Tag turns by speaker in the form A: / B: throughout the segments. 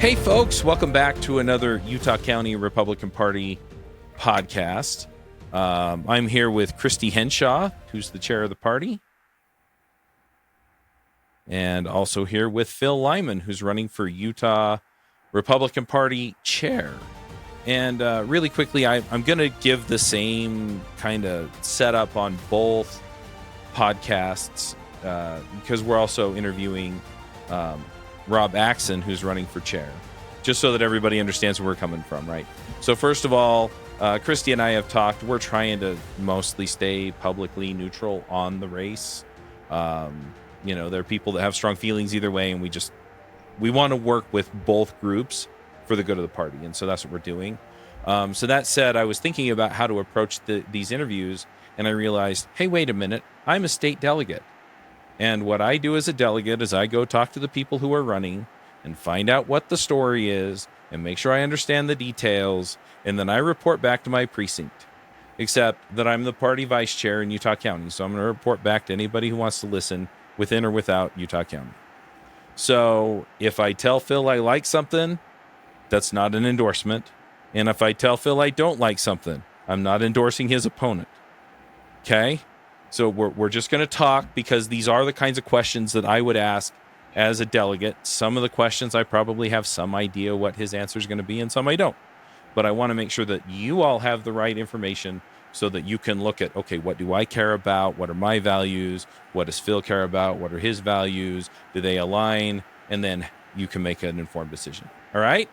A: Hey, folks, welcome back to another Utah County Republican Party podcast. I'm here with Cristy Henshaw, who's the chair of the party, and also here with Phil Lyman, who's running for Utah Republican Party chair. And really quickly, I'm going to give the same kind of setup on both podcasts because we're also interviewing Rob Axon, who's running for chair, just so that everybody understands where we're coming from, right? So first of all, Cristy and I have talked. We're trying to mostly stay publicly neutral on the race. There are people that have strong feelings either way, and we want to work with both groups for the good of the party, and so that's what we're doing. So that said, I was thinking about how to approach these interviews, and I realized, hey, wait a minute, I'm a state delegate. And what I do as a delegate is I go talk to the people who are running and find out what the story is and make sure I understand the details, and then I report back to my precinct. Except that I'm the party vice chair in Utah County, so I'm going to report back to anybody who wants to listen within or without Utah County. So if I tell Phil I like something, that's not an endorsement. And if I tell Phil I don't like something, I'm not endorsing his opponent. Okay? So we're just going to talk because these are the kinds of questions that I would ask as a delegate. Some of the questions I probably have some idea what his answer is going to be, and some I don't. But I want to make sure that you all have the right information so that you can look at, okay, what do I care about? What are my values? What does Phil care about? What are his values? Do they align? And then you can make an informed decision. All right?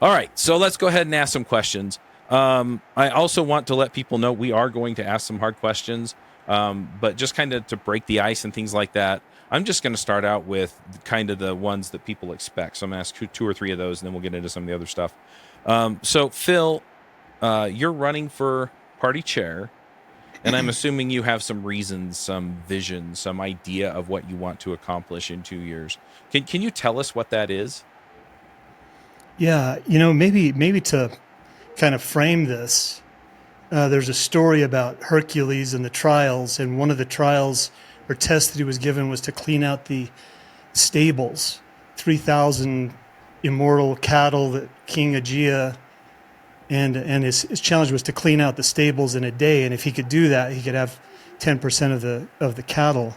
A: All right, so let's go ahead and ask some questions. I also want to let people know we are going to ask some hard questions, but just kind of to break the ice and things like that, I'm just going to start out with kind of the ones that people expect. So I'm going to ask two or three of those, and then we'll get into some of the other stuff. So, Phil, you're running for party chair, and I'm assuming you have some reasons, some vision, some idea of what you want to accomplish in 2 years. Can you tell us what that is?
B: Yeah, maybe to kind of frame this, there's a story about Hercules and the trials, and one of the trials or tests that he was given was to clean out the stables, 3,000 immortal cattle that King Aegea, and his challenge was to clean out the stables in a day, and if he could do that, he could have 10% of the cattle.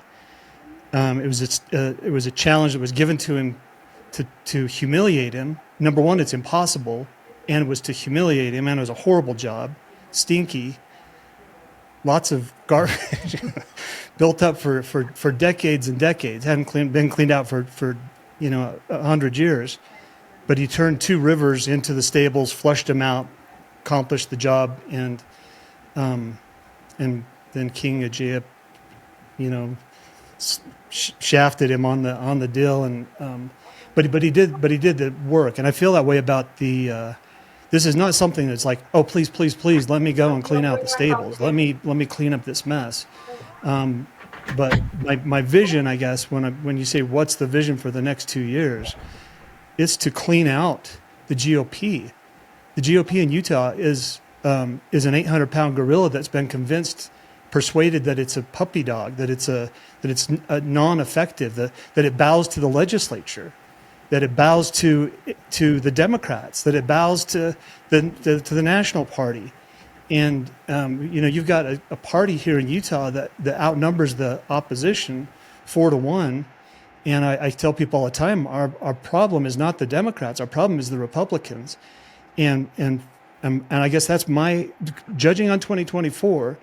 B: It was a challenge that was given to him to humiliate him. Number one, it's impossible, and it was to humiliate him, and it was a horrible job, stinky, lots of garbage built up for decades and decades, hadn't been cleaned out for 100 years. But he turned 2 rivers into the stables, flushed them out, accomplished the job, and then King Aegea, shafted him on the deal, and but he did the work, and I feel that way about the. This is not something that's like, oh, please, let me go and clean out the stables. Let me clean up this mess. But my vision, I guess, when you say what's the vision for the next 2 years, it's to clean out the GOP. The GOP in Utah is an 800-pound gorilla that's been persuaded that it's a puppy dog, that it's a non-effective, that it bows to the legislature, that it bows to the Democrats, that it bows to the National Party. And, you've got a party here in Utah that outnumbers the opposition 4-1. And I tell people all the time, our problem is not the Democrats. Our problem is the Republicans. And I guess that's my, judging on 2024,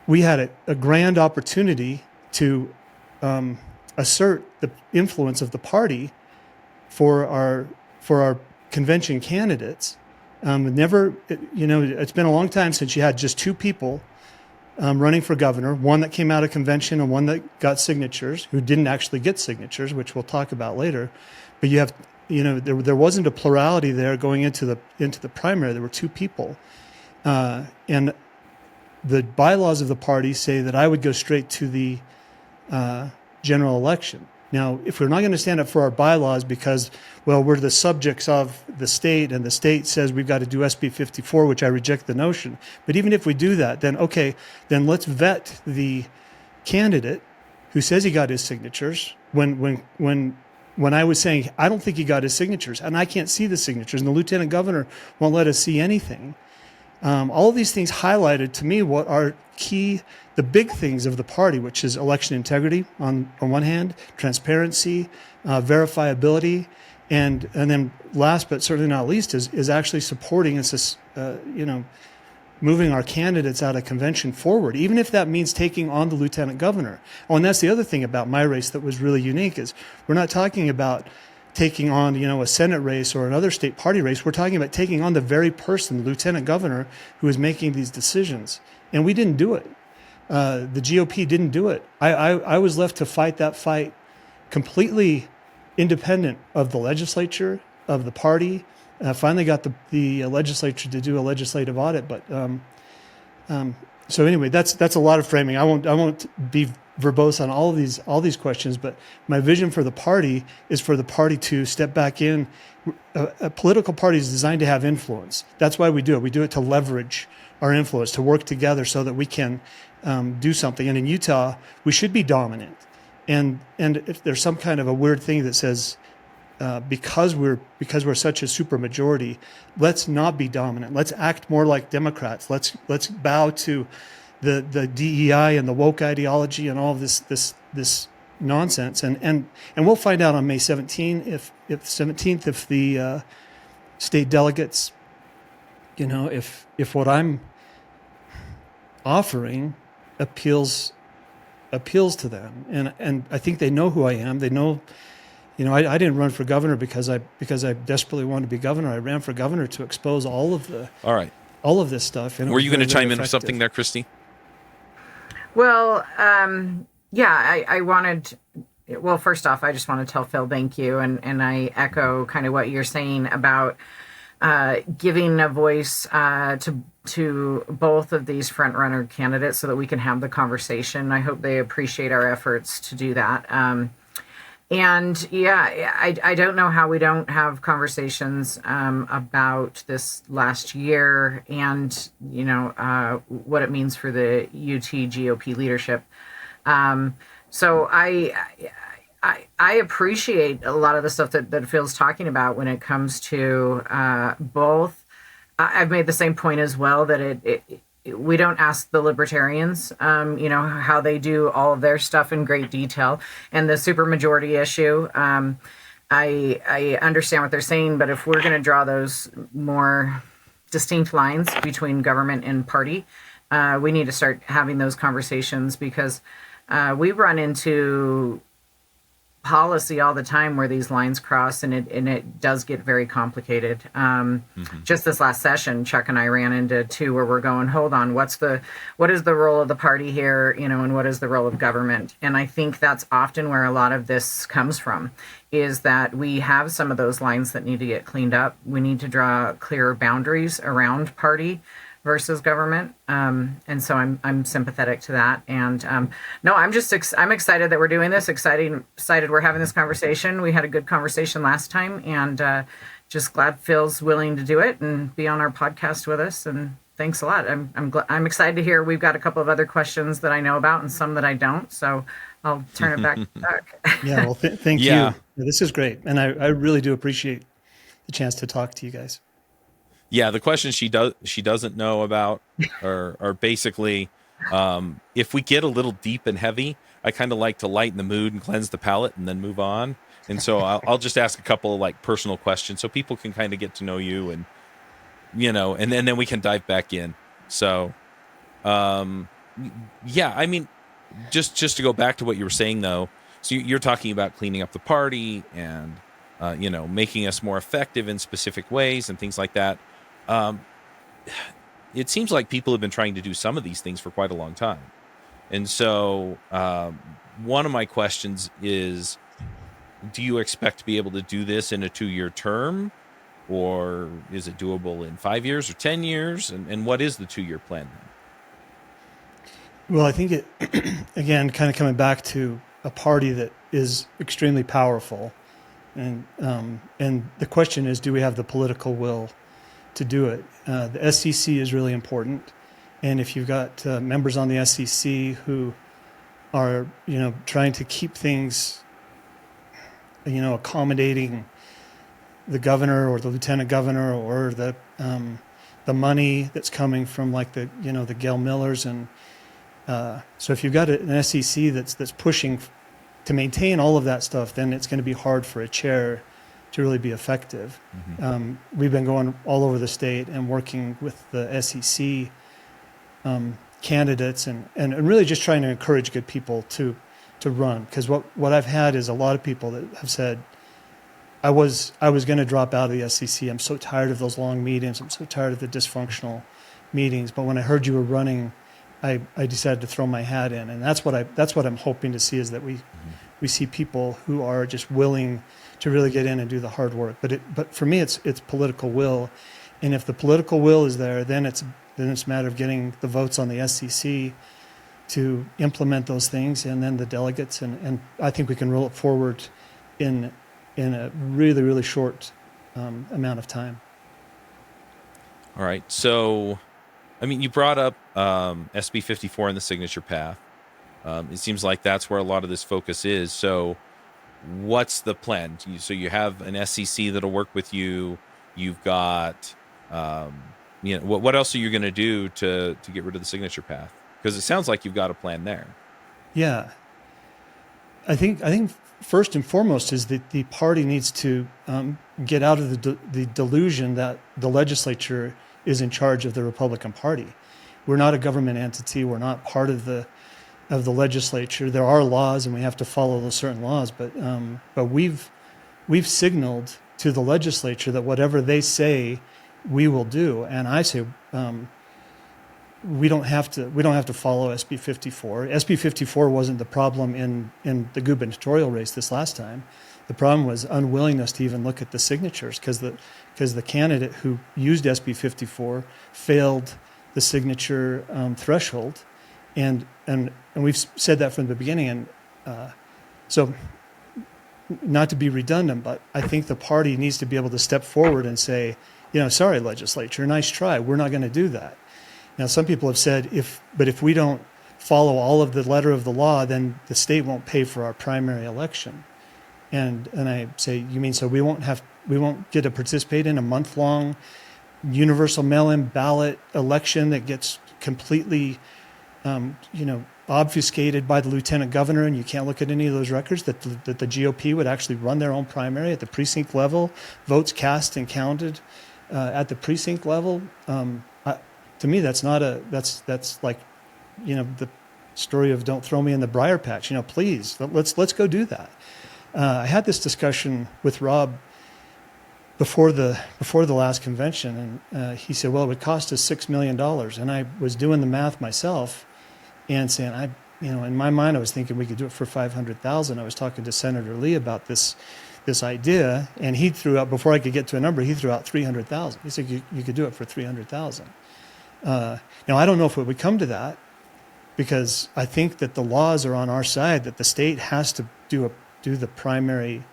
B: we had a grand opportunity to assert the influence of the party for our convention candidates. It's been a long time since you had just 2 people running for governor, one that came out of convention and one that got signatures, who didn't actually get signatures, which we'll talk about later. But you have, there wasn't a plurality there going into the primary. There were 2 people, and the bylaws of the party say that I would go straight to the general election. Now, if we're not going to stand up for our bylaws because, well, we're the subjects of the state and the state says we've got to do SB 54, which I reject the notion. But even if we do that, then okay, then let's vet the candidate who says he got his signatures when when I was saying, I don't think he got his signatures, and I can't see the signatures, and the lieutenant governor won't let us see anything. All of these things highlighted to me what are the big things of the party, which is election integrity on one hand, transparency, verifiability, and then last but certainly not least is actually supporting us, moving our candidates out of convention forward, even if that means taking on the lieutenant governor. Oh, and that's the other thing about my race that was really unique is we're not talking about taking on, a Senate race or another state party race. We're talking about taking on the very person, the lieutenant governor, who is making these decisions. And we didn't do it. The GOP didn't do it. I was left to fight that fight completely independent of the legislature, of the party. Finally got the legislature to do a legislative audit, but so anyway, that's a lot of framing. I won't be verbose on all these questions, but my vision for the party is for the party to step back in. A political party is designed to have influence. That's why we do it. We do it to leverage our influence, to work together so that we can do something. And in Utah, we should be dominant. And if there's some kind of a weird thing that says, because we're such a super majority, let's not be dominant. Let's act more like Democrats. Let's bow to the DEI and the woke ideology and all of this nonsense. And we'll find out on May 17th if the state delegates, if what I'm offering appeals to them. And I think they know who I am. They know. I didn't run for governor because I desperately wanted to be governor. I ran for governor to expose all of this stuff. And
A: were you going to chime in with something there, Cristy?
C: Well, I wanted. Well, first off, I just want to tell Phil thank you, and I echo kind of what you're saying about giving a voice to both of these front runner candidates so that we can have the conversation. I hope they appreciate our efforts to do that. And I don't know how we don't have conversations about this last year and, what it means for the UT GOP leadership. So I appreciate a lot of the stuff that Phil's talking about when it comes to both. I've made the same point as well that we don't ask the libertarians, how they do all of their stuff in great detail. And the supermajority issue, I understand what they're saying, but if we're going to draw those more distinct lines between government and party, we need to start having those conversations because we run into policy all the time where these lines cross and it does get very complicated. Just this last session, Chuck and I ran into two where we're going, hold on, what is the role of the party here, and what is the role of government? And I think that's often where a lot of this comes from, is that we have some of those lines that need to get cleaned up. We need to draw clearer boundaries around party versus government, and so I'm sympathetic to that. And no, I'm excited that we're doing this. Excited we're having this conversation. We had a good conversation last time, and just glad Phil's willing to do it and be on our podcast with us. And thanks a lot. I'm excited to hear. We've got a couple of other questions that I know about and some that I don't. So I'll turn it back to Chuck.
B: Yeah, well, thank you. This is great, and I really do appreciate the chance to talk to you guys.
A: Yeah, the questions she doesn't know about are basically, if we get a little deep and heavy, I kind of like to lighten the mood and cleanse the palate and then move on. And so I'll just ask a couple of like personal questions so people can kind of get to know you and, and then we can dive back in. So, yeah, I mean, just to go back to what you were saying though, so you're talking about cleaning up the party and, making us more effective in specific ways and things like that. It seems like people have been trying to do some of these things for quite a long time. And so one of my questions is, do you expect to be able to do this in a 2-year term? Or is it doable in 5 years or 10 years? And what is the 2-year plan then?
B: Well, I think again, kind of coming back to a party that is extremely powerful. And the question is, do we have the political will to do it? The SEC is really important, and if you've got members on the SEC who are trying to keep things accommodating the governor or the lieutenant governor or the money that's coming from like the Gail Millers. And so if you've got an SEC that's pushing to maintain all of that stuff, then it's going to be hard for a chair to really be effective. We've been going all over the state and working with the SEC candidates and really just trying to encourage good people to run. Because what I've had is a lot of people that have said, I was going to drop out of the SEC. I'm so tired of those long meetings. I'm so tired of the dysfunctional meetings. But when I heard you were running, I decided to throw my hat in. And that's what I'm hoping to see, is that we see people who are just willing to really get in and do the hard work. But for me, it's political will. And if the political will is there, then it's a matter of getting the votes on the SEC to implement those things, and then the delegates. And I think we can roll it forward in a really, really short amount of time.
A: All right. So, I mean, you brought up SB 54 and the signature path. It seems like that's where a lot of this focus is. So what's the plan? So you have an SEC that'll work with you. You've got, what else are you going to do to get rid of the signature path? Because it sounds like you've got a plan there.
B: Yeah. I think first and foremost is that the party needs to get out of the delusion that the legislature is in charge of the Republican Party. We're not a government entity. We're not part of the legislature. There are laws, and we have to follow those certain laws. But we've signaled to the legislature that whatever they say, we will do. And I say we don't have to follow SB 54. SB 54 wasn't the problem in the gubernatorial race this last time. The problem was unwillingness to even look at the signatures, because the candidate who used SB 54 failed the signature threshold, and we've said that from the beginning. And so, not to be redundant, but I think the party needs to be able to step forward and say, sorry, legislature, nice try. We're not going to do that. Now, some people have said, if we don't follow all of the letter of the law, then the state won't pay for our primary election. And I say, you mean so we won't get to participate in a month-long universal mail-in ballot election that gets completely, obfuscated by the lieutenant governor, and you can't look at any of those records, that the GOP would actually run their own primary at the precinct level, votes cast and counted at the precinct level? To me, that's like, the story of don't throw me in the briar patch. Please, let's go do that. I had this discussion with Rob before the last convention, and he said, well, it would cost us $6 million. And I was doing the math myself and saying, in my mind, I was thinking we could do it for $500,000. I was talking to Senator Lee about this idea, and he threw out, before I could get to a number, he threw out $300,000. He said, you could do it for $300,000. Now, I don't know if it would come to that, because I think that the laws are on our side, that the state has to do the primary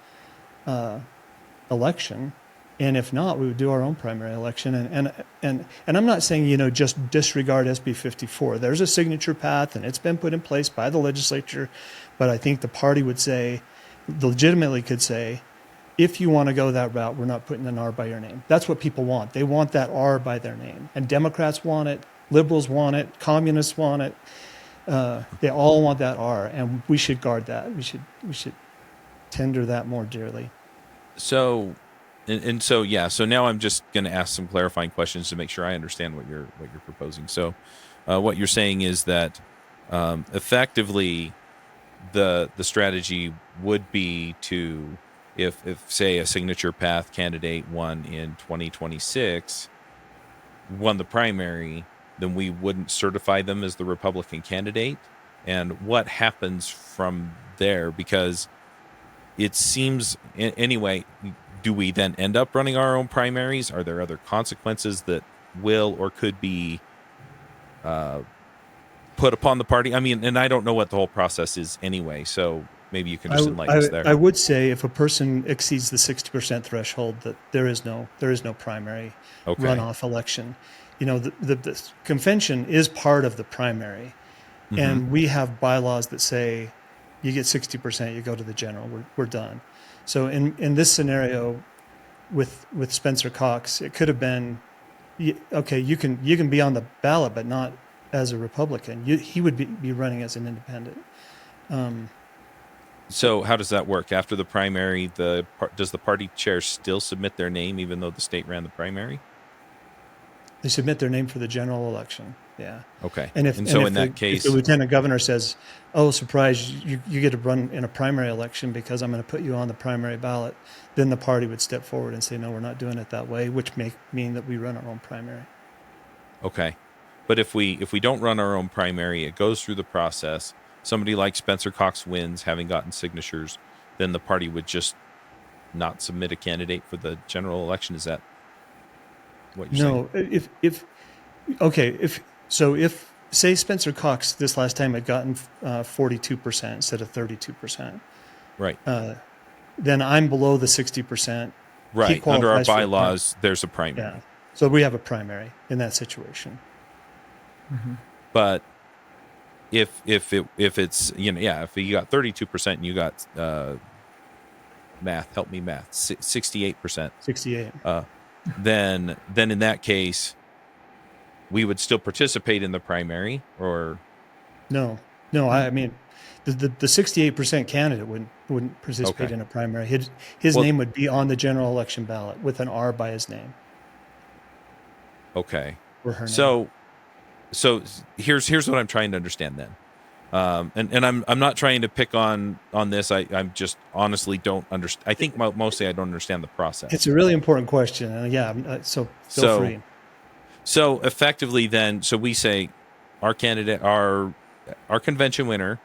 B: election. And if not, we would do our own primary election. And I'm not saying, just disregard SB 54. There's a signature path, and it's been put in place by the legislature. But I think the party legitimately could say, if you want to go that route, we're not putting an R by your name. That's what people want. They want that R by their name. And Democrats want it, liberals want it, communists want it. They all want that R, and we should guard that. We should tender that more dearly.
A: So, so now I'm just going to ask some clarifying questions to make sure I understand what you're proposing. So, what you're saying is that effectively, the strategy would be to, if say a signature path candidate won in 2026, won the primary, then we wouldn't certify them as the Republican candidate. And what happens from there? Because it seems, anyway, do we then end up running our own primaries? Are there other consequences that will or could be put upon the party? I mean, and I don't know what the whole process is anyway, so maybe you can just enlighten us there.
B: I would say if a person exceeds the 60% threshold, that there is no primary runoff election. The convention is part of the primary, and we have bylaws that say You get 60%, you go to the general. We're done. So in this scenario with Spencer Cox, it could have been, okay, you can be on the ballot, but not as a Republican. He would be running as an independent.
A: So how does that work? After the primary, does the party chair still submit their name even though the state ran the primary?
B: They submit their name for the general election. Yeah.
A: Okay.
B: And if
A: case,
B: if the lieutenant governor says, "Oh, surprise, you get to run in a primary election because I'm going to put you on the primary ballot," then the party would step forward and say, "No, we're not doing it that way," which may mean that we run our own primary.
A: Okay. But if we don't run our own primary, it goes through the process. Somebody like Spencer Cox wins, having gotten signatures, then the party would just not submit a candidate for the general election. Is that what you're saying?
B: If say Spencer Cox this last time had gotten 42% instead of 32%,
A: Right.
B: then I'm below the 60%.
A: Right. Under our bylaws, there's a primary.
B: Yeah. So we have a primary in that situation.
C: Mm-hmm.
A: But if it's if you got 32% and you got help me math 68%,
B: 68.
A: then in that case we would still participate in the primary, or
B: no. I mean, the 68% candidate wouldn't participate
A: Okay.
B: in a primary. His name would be on the general election ballot with an R by his name.
A: Okay.
B: Or her name.
A: So here's what I'm trying to understand then. And I'm not trying to pick on this. I'm just honestly don't understand. I think mostly I don't understand the process.
B: It's a really important question. And so feel free.
A: So effectively then, so we say our candidate, our convention winner,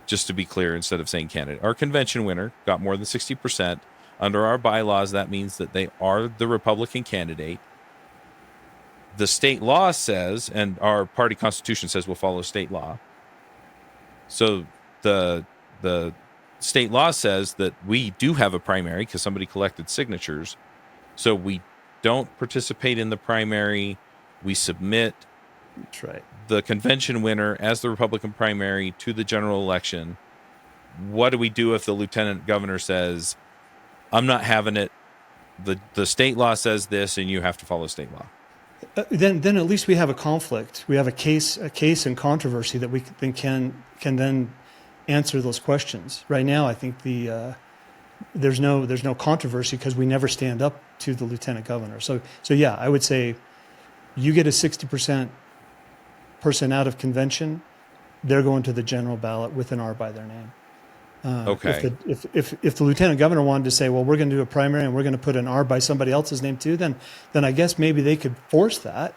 A: just to be clear, instead of saying candidate, our convention winner got more than 60%. Under our bylaws, that means that they are the Republican candidate. The state law says, and our party constitution says we'll follow state law. So the state law says that we do have a primary because somebody collected signatures. So we don't participate in the primary. We submit
B: That's right.
A: the convention winner as the Republican primary to the general election. What do we do if the lieutenant governor says, I'm not having it, the state law says this and you have to follow state law?
B: Then at least we have a conflict. We have a case and controversy that we can then answer those questions. Right now, I think there's no controversy because we never stand up to the lieutenant governor. So yeah, I would say you get a 60% person out of convention, they're going to the general ballot with an R by their name.
A: Okay.
B: If the lieutenant governor wanted to say, well, we're going to do a primary and we're going to put an R by somebody else's name too, then I guess maybe they could force that.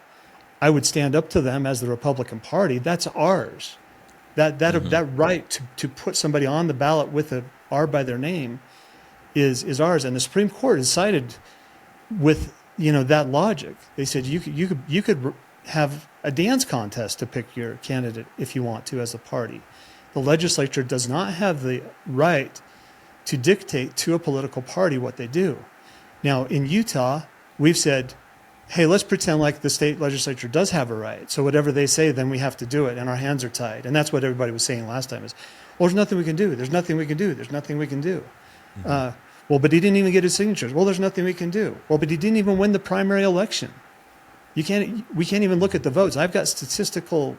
B: I would stand up to them as the Republican Party. That's ours. That right to put somebody on the ballot with a R by their name is ours. And the Supreme Court has sided with that logic. They said you could have a dance contest to pick your candidate if you want to as a party. The legislature does not have the right to dictate to a political party what they do. Now, in Utah, we've said, hey, let's pretend like the state legislature does have a right. So whatever they say, then we have to do it, and our hands are tied. And that's what everybody was saying last time is, well, there's nothing we can do. There's nothing we can do. There's nothing we can do.
A: Mm-hmm.
B: Well, but he didn't even get his signatures. Well, there's nothing we can do. Well, but he didn't even win the primary election. We can't even look at the votes. I've got statistical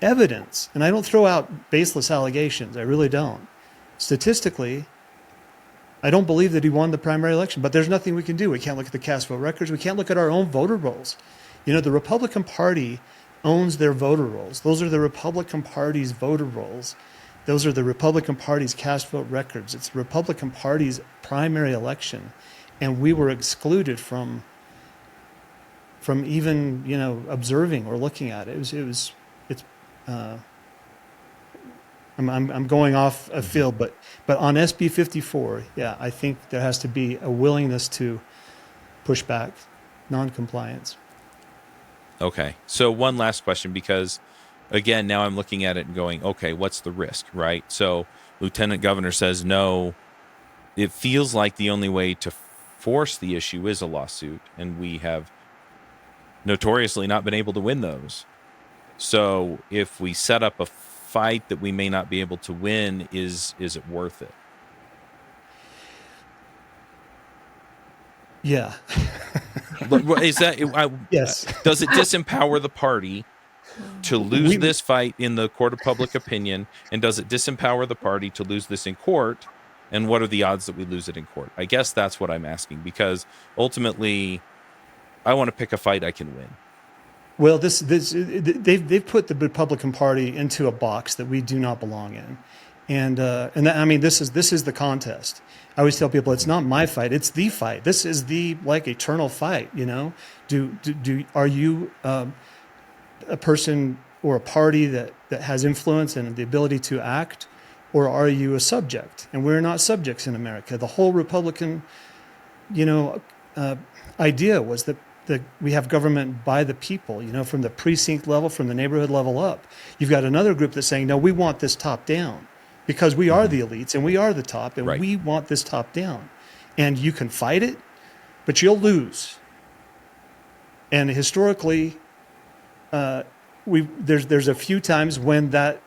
B: evidence, and I don't throw out baseless allegations. I really don't. Statistically, I don't believe that he won the primary election, but there's nothing we can do. We can't look at the cast vote records. We can't look at our own voter rolls. The Republican Party owns their voter rolls. Those are the Republican Party's voter rolls. Those are the Republican Party's cast vote records. It's the Republican Party's primary election, and we were excluded from even observing or looking at it. I'm going off a field, but on SB 54, yeah, I think there has to be a willingness to push back non-compliance.
A: Okay. So one last question, because again, now I'm looking at it and going, okay, what's the risk, right? So Lieutenant Governor says no. It feels like the only way to force the issue is a lawsuit, and we have notoriously not been able to win those. So if we set up a fight that we may not be able to win, is it worth it?
B: Yeah.
A: Is that
B: Yes.
A: Does it disempower the party to lose this fight in the court of public opinion, and does it disempower the party to lose this in court? And what are the odds that we lose it in court? I guess that's what I'm asking, because ultimately, I want to pick a fight I can win.
B: Well, they've put the Republican Party into a box that we do not belong in, and I mean, this is the contest. I always tell people, it's not my fight; it's the fight. This is the eternal fight. You know, are you a person or a party that has influence and the ability to act, or are you a subject? And we're not subjects in America. The whole Republican, idea was that we have government by the people, from the precinct level, from the neighborhood level up. You've got another group that's saying, no, we want this top down, because we are the elites and we are the top, and
A: Right.
B: we want this top down. And you can fight it, but you'll lose. And historically, there's a few times when the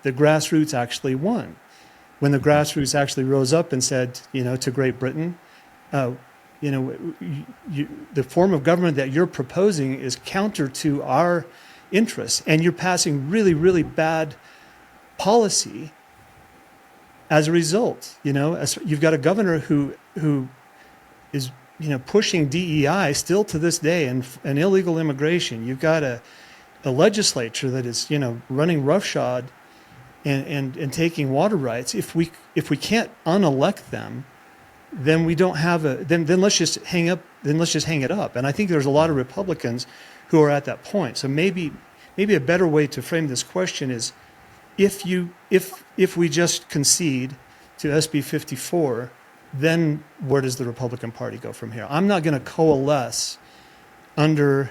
B: grassroots actually won, when the grassroots actually rose up and said, to Great Britain, the form of government that you're proposing is counter to our interests, and you're passing really, really bad policy as a result. You've got a governor who is pushing DEI still to this day, and illegal immigration. You've got a legislature that is running roughshod and taking water rights. If we can't unelect them, then we don't have then let's just hang it up. And I think there's a lot of Republicans who are at that point. So maybe a better way to frame this question is, if we just concede to SB 54, then where does the Republican Party go from here? I'm not going to coalesce under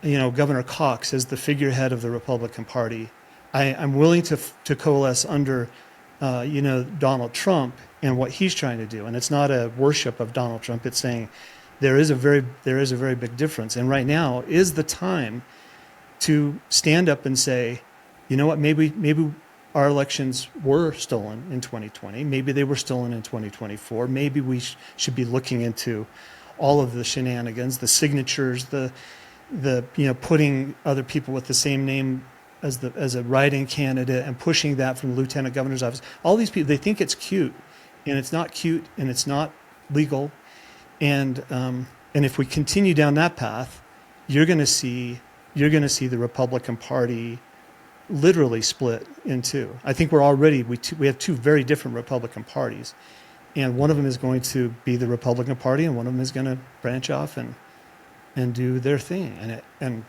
B: Governor Cox as the figurehead of the Republican Party. I'm willing to coalesce under Donald Trump and what he's trying to do. And it's not a worship of Donald Trump. It's saying there is a very big difference. And right now is the time to stand up and say, you know what, maybe our elections were stolen in 2020. Maybe they were stolen in 2024. Maybe we should be looking into all of the shenanigans, the signatures, the putting other people with the same name as a write-in candidate and pushing that from the lieutenant governor's office. All these people, they think it's cute, and it's not cute, and it's not legal. And if we continue down that path, you're going to see the Republican Party literally split in two. I think we have two very different Republican parties, and one of them is going to be the Republican Party, and one of them is going to branch off and do their thing. And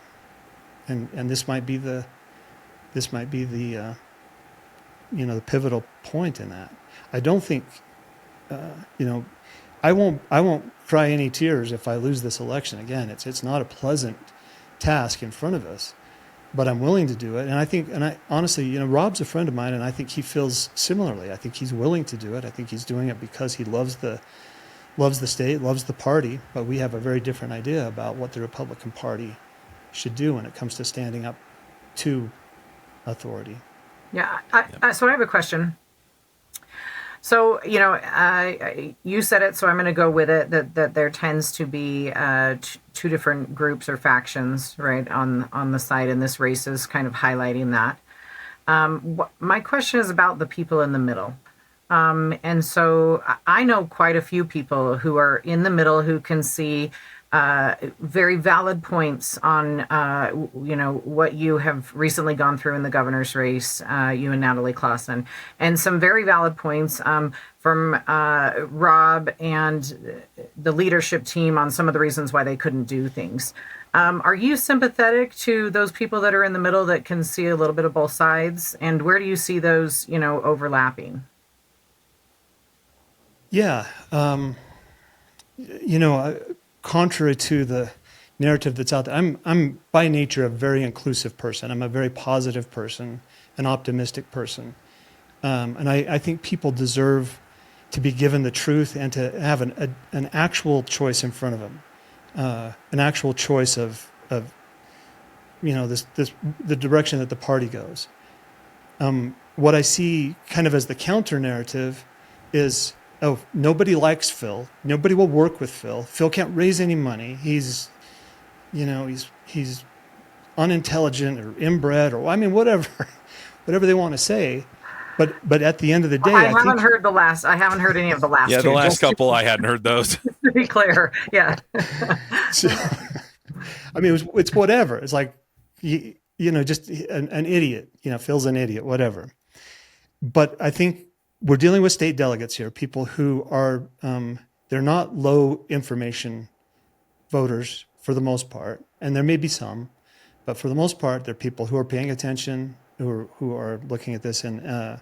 B: this might be the the pivotal point in that. I don't think I won't cry any tears if I lose this election. Again, it's not a pleasant task in front of us, but I'm willing to do it. And I honestly, Rob's a friend of mine, and I think he feels similarly. I think he's willing to do it. I think he's doing it because he loves the state, loves the party, but we have a very different idea about what the Republican Party should do when it comes to standing up to authority.
C: Yeah. So I have a question. So, you said it, so I'm going to go with it, that there tends to be two different groups or factions, right, on the side, and this race is kind of highlighting that. My question is about the people in the middle. And so I know quite a few people who are in the middle who can see very valid points on, what you have recently gone through in the governor's race, you and Natalie Clausen, and some very valid points from Rob and the leadership team on some of the reasons why they couldn't do things. Are you sympathetic to those people that are in the middle that can see a little bit of both sides? And where do you see those, overlapping?
B: Yeah. Contrary to the narrative that's out there, I'm by nature a very inclusive person. I'm a very positive person, an optimistic person. And I think people deserve to be given the truth and to have an actual choice in front of them, an actual choice of the direction that the party goes. What I see kind of as the counter narrative is, oh, nobody likes Phil. Nobody will work with Phil. Phil can't raise any money. He's unintelligent or inbred, or whatever they want to say. But at the end of the day,
C: I haven't heard any of the last
A: Yeah,
C: two.
A: the last couple, I hadn't heard those.
C: To be clear, yeah.
B: So, it's whatever. It's like, just an idiot. Phil's an idiot, whatever. But I think we're dealing with state delegates here, people who are, they're not low information voters for the most part. And there may be some, but for the most part, they're people who are paying attention, who are looking at this. And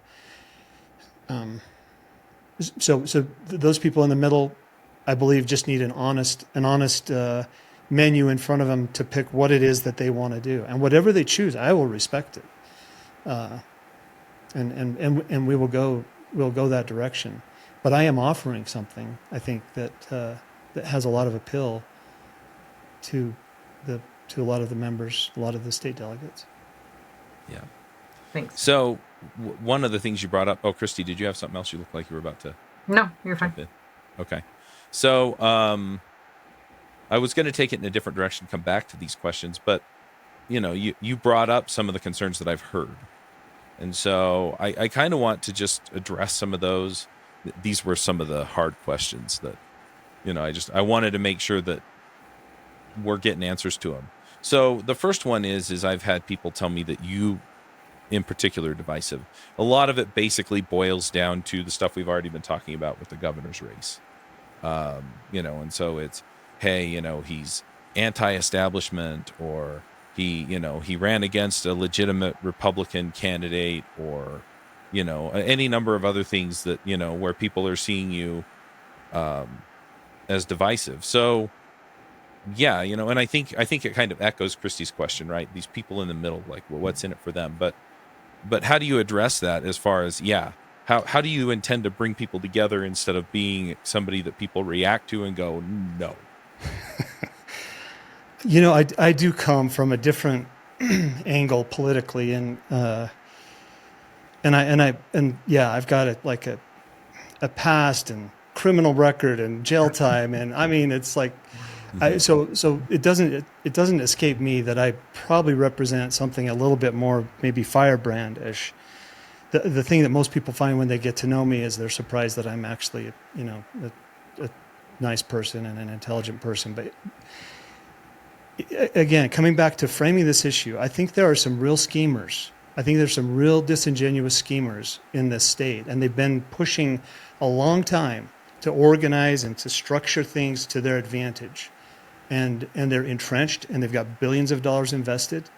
B: so those people in the middle, I believe, just need an honest menu in front of them to pick what it is that they want to do. And whatever they choose, I will respect it. And we'll go that direction. But I am offering something, I think, that has a lot of appeal to a lot of the members, a lot of the state delegates.
A: Yeah.
C: Thanks.
A: So one of the things you brought up, Cristy, did you have something else? You looked like you were about to.
C: No, you're fine.
A: Okay. So I was going to take it in a different direction, come back to these questions, but you brought up some of the concerns that I've heard. And so I kind of want to just address some of those. These were some of the hard questions that, I wanted to make sure that we're getting answers to them. So the first one is I've had people tell me that you in particular are divisive. A lot of it basically boils down to the stuff we've already been talking about with the governor's race. And so it's, hey, he's anti-establishment, or he ran against a legitimate Republican candidate, or, any number of other things that, where people are seeing you as divisive. So, yeah, and I think it kind of echoes Cristy's question, right? These people in the middle, like, well, what's in it for them? But how do you address that as far as, how do you intend to bring people together instead of being somebody that people react to and go, no?
B: I do come from a different angle politically, and I've got a past and criminal record and jail time, and it's like, so it doesn't escape me that I probably represent something a little bit more maybe firebrand-ish. The thing that most people find when they get to know me is they're surprised that I'm actually a nice person and an intelligent person. But again, coming back to framing this issue, I think there are some real schemers. I think there's some real disingenuous schemers in this state, and they've been pushing a long time to organize and to structure things to their advantage. And they're entrenched, and they've got billions of dollars invested,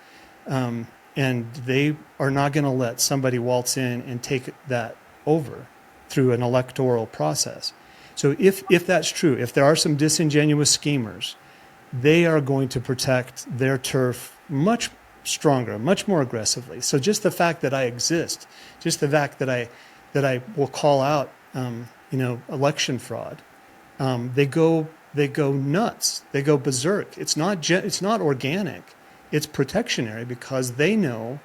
B: and they are not going to let somebody waltz in and take that over through an electoral process. So if that's true, if there are some disingenuous schemers, they are going to protect their turf much stronger, much more aggressively. So just the fact that I exist, just the fact that I will call out, election fraud, they go nuts. They go berserk. It's not organic. It's protectionary, because they know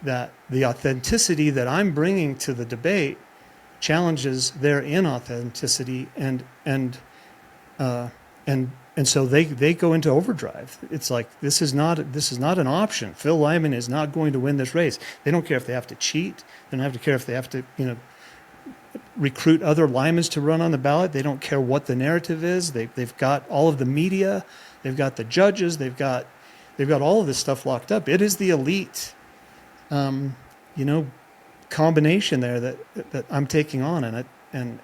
B: that the authenticity that I'm bringing to the debate challenges their inauthenticity, and so they go into overdrive. It's like, this is not an option. Phil Lyman is not going to win this race. They don't care if they have to cheat. They don't have to care if they have to recruit other Lymans to run on the ballot. They don't care what the narrative is. They've got all of the media. They've got the judges. They've got all of this stuff locked up. It is the elite, combination there that I'm taking on, and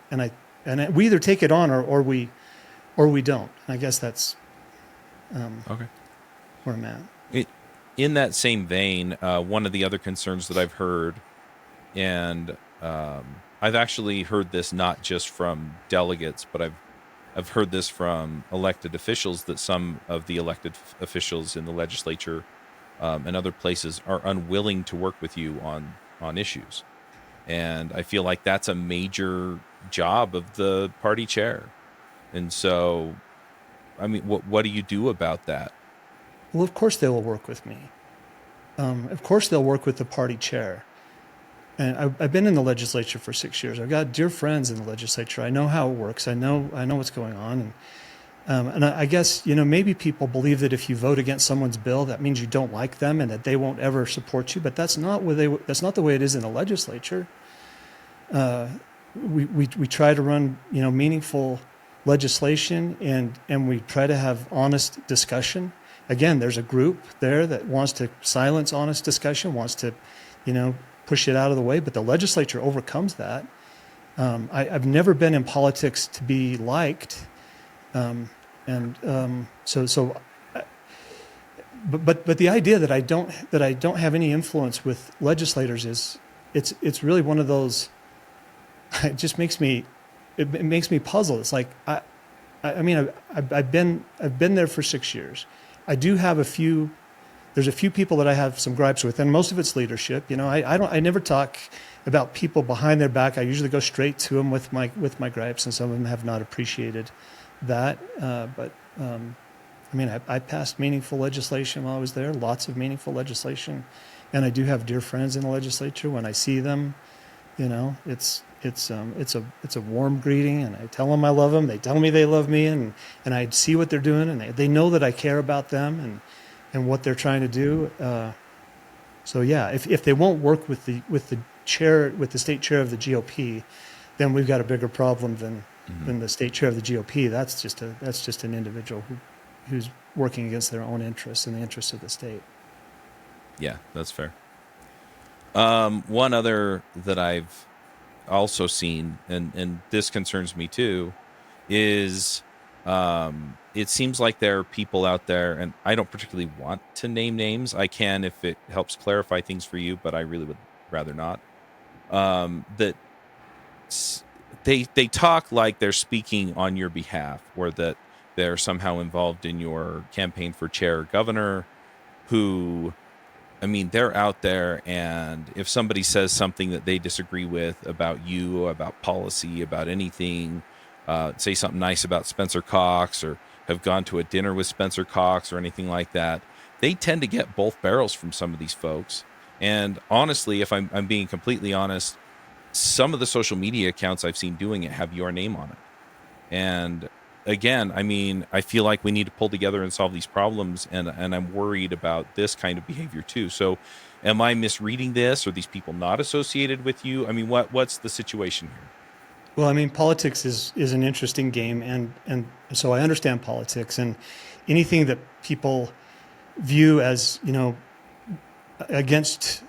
B: we either take it on or we don't. I guess that's
A: Okay.
B: where I'm at.
A: In that same vein, one of the other concerns that I've heard, and I've actually heard this not just from delegates, but I've heard this from elected officials, that some of the elected officials in the legislature and other places are unwilling to work with you on issues. And I feel like that's a major job of the party chair. And so, what do you do about that?
B: Well, of course they will work with me. of course they'll work with the party chair. And I've been in the legislature for 6 years. I've got dear friends in the legislature. I know how it works. I know what's going on. And I guess, maybe people believe that if you vote against someone's bill, that means you don't like them and that they won't ever support you. But that's not the way it is in the legislature. We try to run, meaningful legislation, and we try to have honest discussion. Again, there's a group there that wants to silence honest discussion, wants to, push it out of the way, but the legislature overcomes that. I've never been in politics to be liked. But the idea that I don't have any influence with legislators is it's really one of those. It just makes me puzzled. It's like I've been there for 6 years. I do have there's a few people that I have some gripes with, and most of it's leadership. I never talk about people behind their back. I usually go straight to them with my gripes, and some of them have not appreciated that. I passed meaningful legislation while I was there, lots of meaningful legislation, and I do have dear friends in the legislature. When I see them, it's a warm greeting, and I tell them I love them. They tell me they love me, and I see what they're doing, and they know that I care about them and what they're trying to do. So yeah, if they won't work with the state chair of the GOP, then we've got a bigger problem than the state chair of the GOP. That's just an individual who's working against their own interests and the interests of the state.
A: Yeah, that's fair. One other that I've also seen, and this concerns me too, is it seems like there are people out there, and I don't particularly want to name names. I can if it helps clarify things for you, but I really would rather not. That they talk like they're speaking on your behalf, or that they're somehow involved in your campaign for chair or governor, who, they're out there, and if somebody says something that they disagree with about you, about policy, about anything, say something nice about Spencer Cox, or have gone to a dinner with Spencer Cox or anything like that, they tend to get both barrels from some of these folks. And honestly, if I'm being completely honest, some of the social media accounts I've seen doing it have your name on it. And again, I feel like we need to pull together and solve these problems, and I'm worried about this kind of behavior too. So am I misreading this? Are these people not associated with you? What's the situation here?
B: Well, politics is an interesting game, and so I understand politics, and anything that people view as, against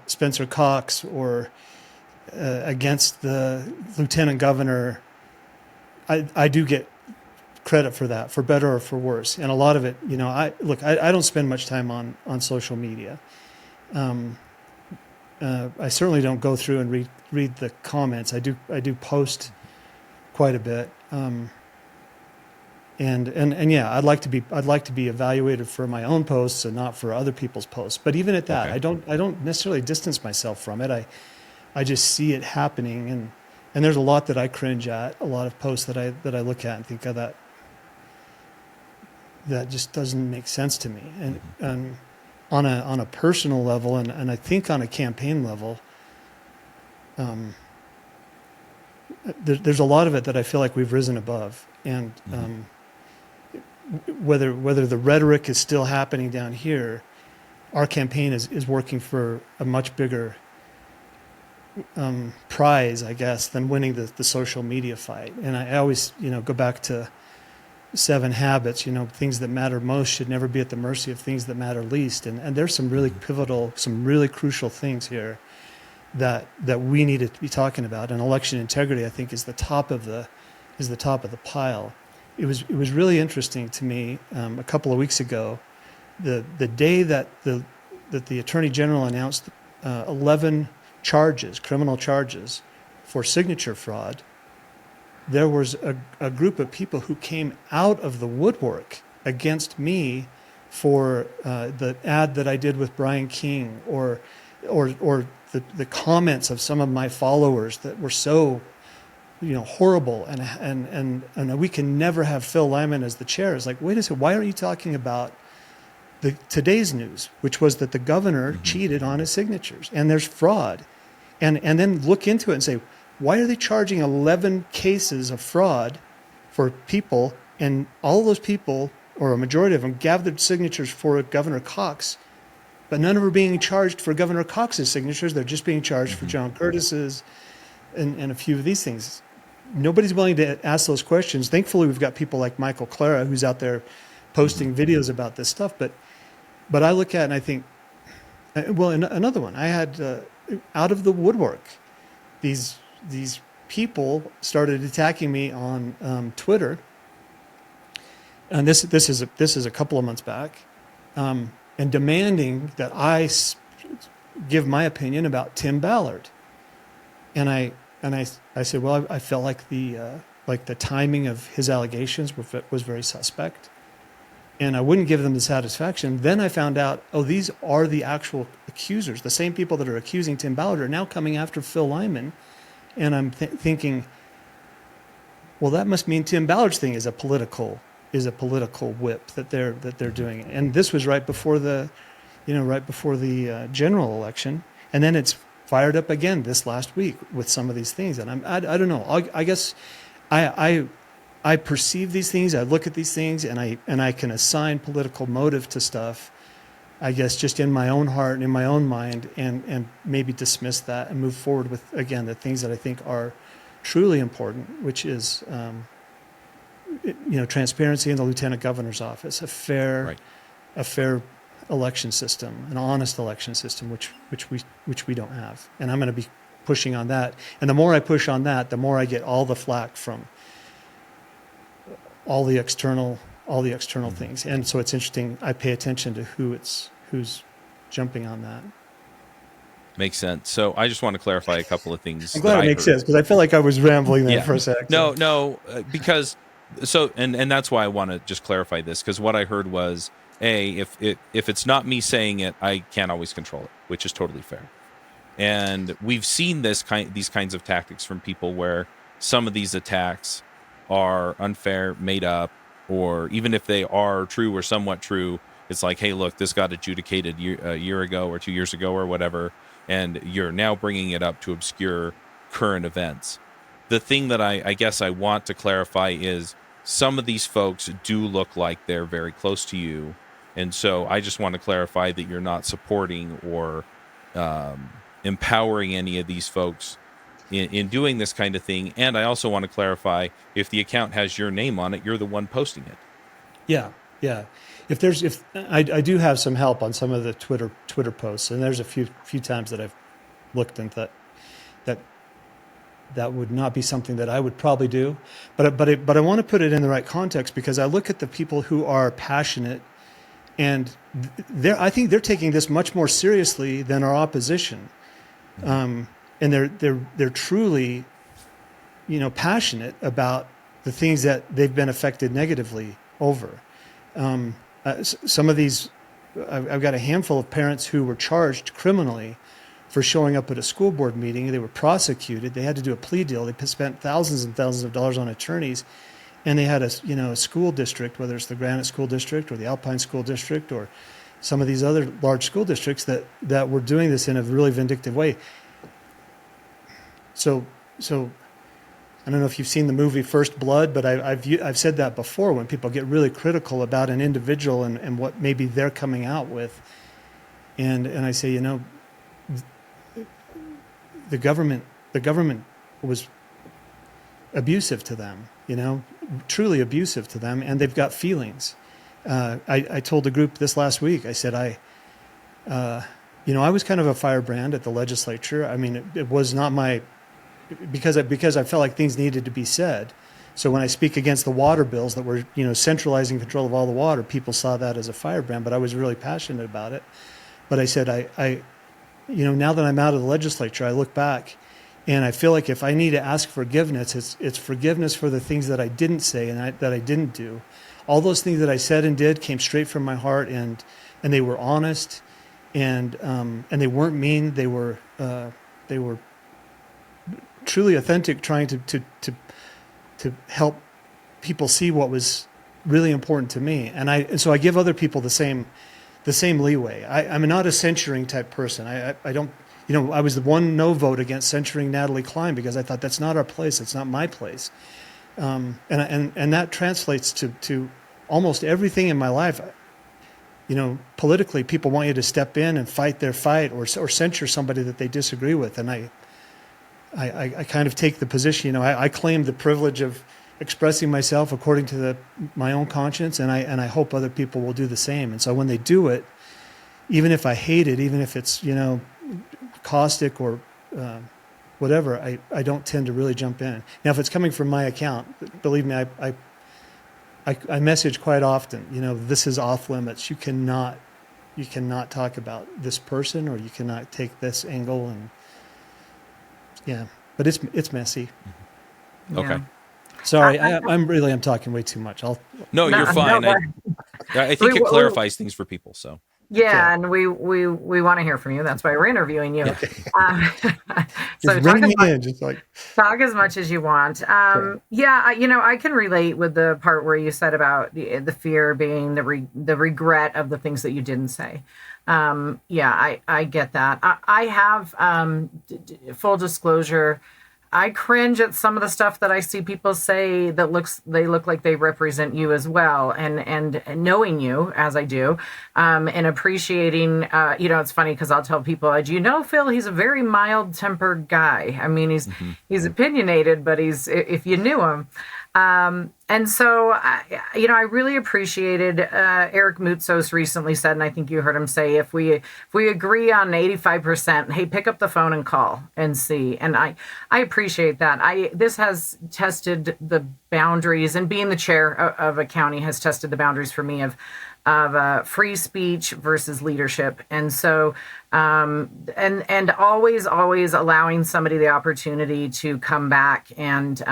B: Spencer Cox or against the lieutenant governor, I do get credit for that, for better or for worse. And a lot of it, I don't spend much time on social media. I certainly don't go through and read the comments. I do post quite a bit. And yeah, I'd like to be evaluated for my own posts and not for other people's posts. But even at that, okay. I don't necessarily distance myself from it. I just see it happening, and there's a lot that I cringe at, a lot of posts that I look at and think, oh, that just doesn't make sense to me. And on a personal level, and I think on a campaign level, there's a lot of it that I feel like we've risen above, and whether the rhetoric is still happening down here, our campaign is working for a much bigger prize, I guess, than winning the social media fight. And I always, go back to 7 habits, things that matter most should never be at the mercy of things that matter least. And there's some really pivotal, some really crucial things here that we need to be talking about. And election integrity, I think, is the top of the pile. It was really interesting to me a couple of weeks ago, the day that the Attorney General announced 11 criminal charges for signature fraud. There was a group of people who came out of the woodwork against me for the ad that I did with Brian King, or the comments of some of my followers that were so, horrible, and we can never have Phil Lyman as the chair. It's like, wait a second, why aren't you talking about today's news, which was that the governor cheated on his signatures and there's fraud. And then look into it and say, why are they charging 11 cases of fraud for people, and all of those people, or a majority of them, gathered signatures for Governor Cox, but none of them are being charged for Governor Cox's signatures. They're just being charged for John Curtis's and a few of these things. Nobody's willing to ask those questions. Thankfully, we've got people like Michael Clara, who's out there posting videos about this stuff. But I look at it and I think, well, another one. I had out of the woodwork, these people started attacking me on Twitter, and this is a couple of months back, and demanding that I give my opinion about Tim Ballard, and I said, well, I felt like the timing of his allegations was very suspect, and I wouldn't give them the satisfaction. Then I found out, oh, these are the actual accusers. The same people that are accusing Tim Ballard are now coming after Phil Lyman, and I'm thinking, well, that must mean Tim Ballard's thing is a political whip that they're doing. And this was right before the general election, and then it's fired up again this last week with some of these things. And I don't know. I guess I perceive these things. I look at these things, and I can assign political motive to stuff, I guess, just in my own heart and in my own mind, and maybe dismiss that and move forward with, again, the things that I think are truly important, which is transparency in the lieutenant governor's office, a fair election system, an honest election system, which we don't have. And I'm going to be pushing on that. And the more I push on that, the more I get all the flack from all the external things. And so it's interesting. I pay attention to who's jumping on that.
A: Makes sense. So I just want to clarify a couple of things.
B: I'm glad it makes sense, because I feel like I was rambling there for a sec.
A: No, because and that's why I want to just clarify this, because what I heard was, if it's not me saying it, I can't always control it, which is totally fair. And we've seen these kinds of tactics from people where some of these attacks are unfair, made up, or even if they are true or somewhat true, it's like, hey, look, this got adjudicated a year ago or 2 years ago or whatever, and you're now bringing it up to obscure current events. The thing that I guess I want to clarify is some of these folks do look like they're very close to you, and so I just want to clarify that you're not supporting or empowering any of these folks in doing this kind of thing. And I also want to clarify, if the account has your name on it, you're the one posting it.
B: Yeah. If I do have some help on some of the Twitter posts, and there's a few times that I've looked and thought that would not be something that I would probably do, but I want to put it in the right context, because I look at the people who are passionate, and I think they're taking this much more seriously than our opposition. And they're truly, passionate about the things that they've been affected negatively over. Some of these, I've got a handful of parents who were charged criminally for showing up at a school board meeting. They were prosecuted. They had to do a plea deal. They spent thousands and thousands of dollars on attorneys, and they had a school district, whether it's the Granite School District or the Alpine School District or some of these other large school districts that were doing this in a really vindictive way. So I don't know if you've seen the movie First Blood, but I've said that before, when people get really critical about an individual and what maybe they're coming out with, and I say, the government was abusive to them, truly abusive to them, and they've got feelings. I told the group this last week. I said I was kind of a firebrand at the legislature. I mean, it was not my. Because I felt like things needed to be said. So when I speak against the water bills that were, centralizing control of all the water, people saw that as a firebrand, but I was really passionate about it. But I said, I now that I'm out of the legislature, I look back and I feel like if I need to ask forgiveness, it's forgiveness for the things that I didn't say and that I didn't do. All those things that I said and did came straight from my heart, and they were honest, and they weren't mean. They were truly authentic, trying to help people see what was really important to me. And so I give other people the same the same leeway. I'm not a censuring type person. I don't, I was the one no vote against censuring Natalie Klein because I thought that's not our place. It's not my place. And that translates to almost everything in my life. Politically, people want you to step in and fight their fight or censure somebody that they disagree with. And I kind of take the position, I claim the privilege of expressing myself according to my own conscience, and I hope other people will do the same. And so when they do it, even if I hate it, even if it's caustic or whatever, I don't tend to really jump in. Now, if it's coming from my account, believe me, I message quite often. This is off limits. You cannot talk about this person, or you cannot take this angle, and but it's messy.
A: Mm-hmm. Okay.
C: Yeah.
B: Sorry, I'm talking way too much.
A: No, you're fine.
C: No,
A: I think it clarifies things for people. So
C: yeah, and we want to hear from you. That's why we're interviewing you.
B: Okay.
C: So talk as much as you want.
B: Sure.
C: Yeah, I can relate with the part where you said about the fear being the regret of the things that you didn't say. I get that. I have full disclosure. I cringe at some of the stuff that I see people say that they look like they represent you as well. And knowing you as I do, and appreciating, it's funny because I'll tell people, do you know, Phil, he's a very mild tempered guy. I mean, he's opinionated, but if you knew him. And so, I really appreciated, Eric Moutsos recently said, and I think you heard him say, if we agree on 85%, hey, pick up the phone and call and see. And I appreciate that. This has tested the boundaries, and being the chair of a county has tested the boundaries for me of free speech versus leadership. And so, and always allowing somebody the opportunity to come back and,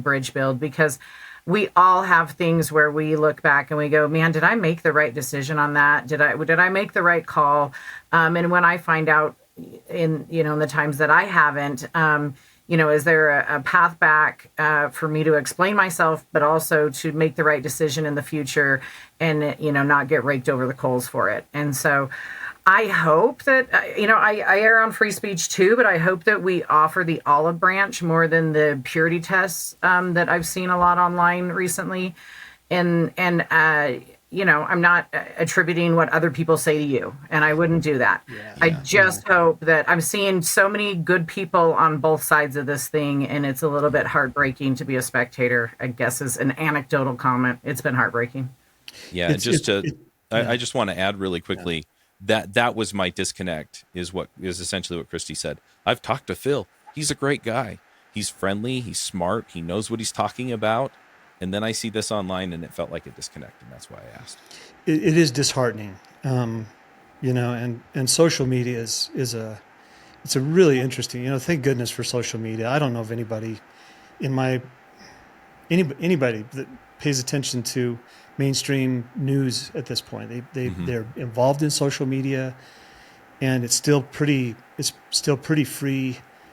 C: bridge build, because we all have things where we look back and we go, man, did I make the right decision on that? Did I make the right call? And when I find out in the times that I haven't, is there a path back for me to explain myself, but also to make the right decision in the future and, not get raked over the coals for it. And so I hope that, I err on free speech too, but I hope that we offer the olive branch more than the purity tests that I've seen a lot online recently. And I'm not attributing what other people say to you, and I wouldn't do that. I just hope that I'm seeing so many good people on both sides of this thing, and it's a little bit heartbreaking to be a spectator, I guess, is an anecdotal comment. It's been heartbreaking.
A: Yeah, I just want to add really quickly that was my disconnect, is essentially what Cristy said. I've talked to Phil. He's a great guy. He's friendly. He's smart. He knows what he's talking about. And then I see this online, and it felt like a disconnect, and that's why I asked.
B: It is disheartening, and social media it's a really interesting. Thank goodness for social media. I don't know of anybody anybody that pays attention to mainstream news at this point. They're involved in social media, and it's still pretty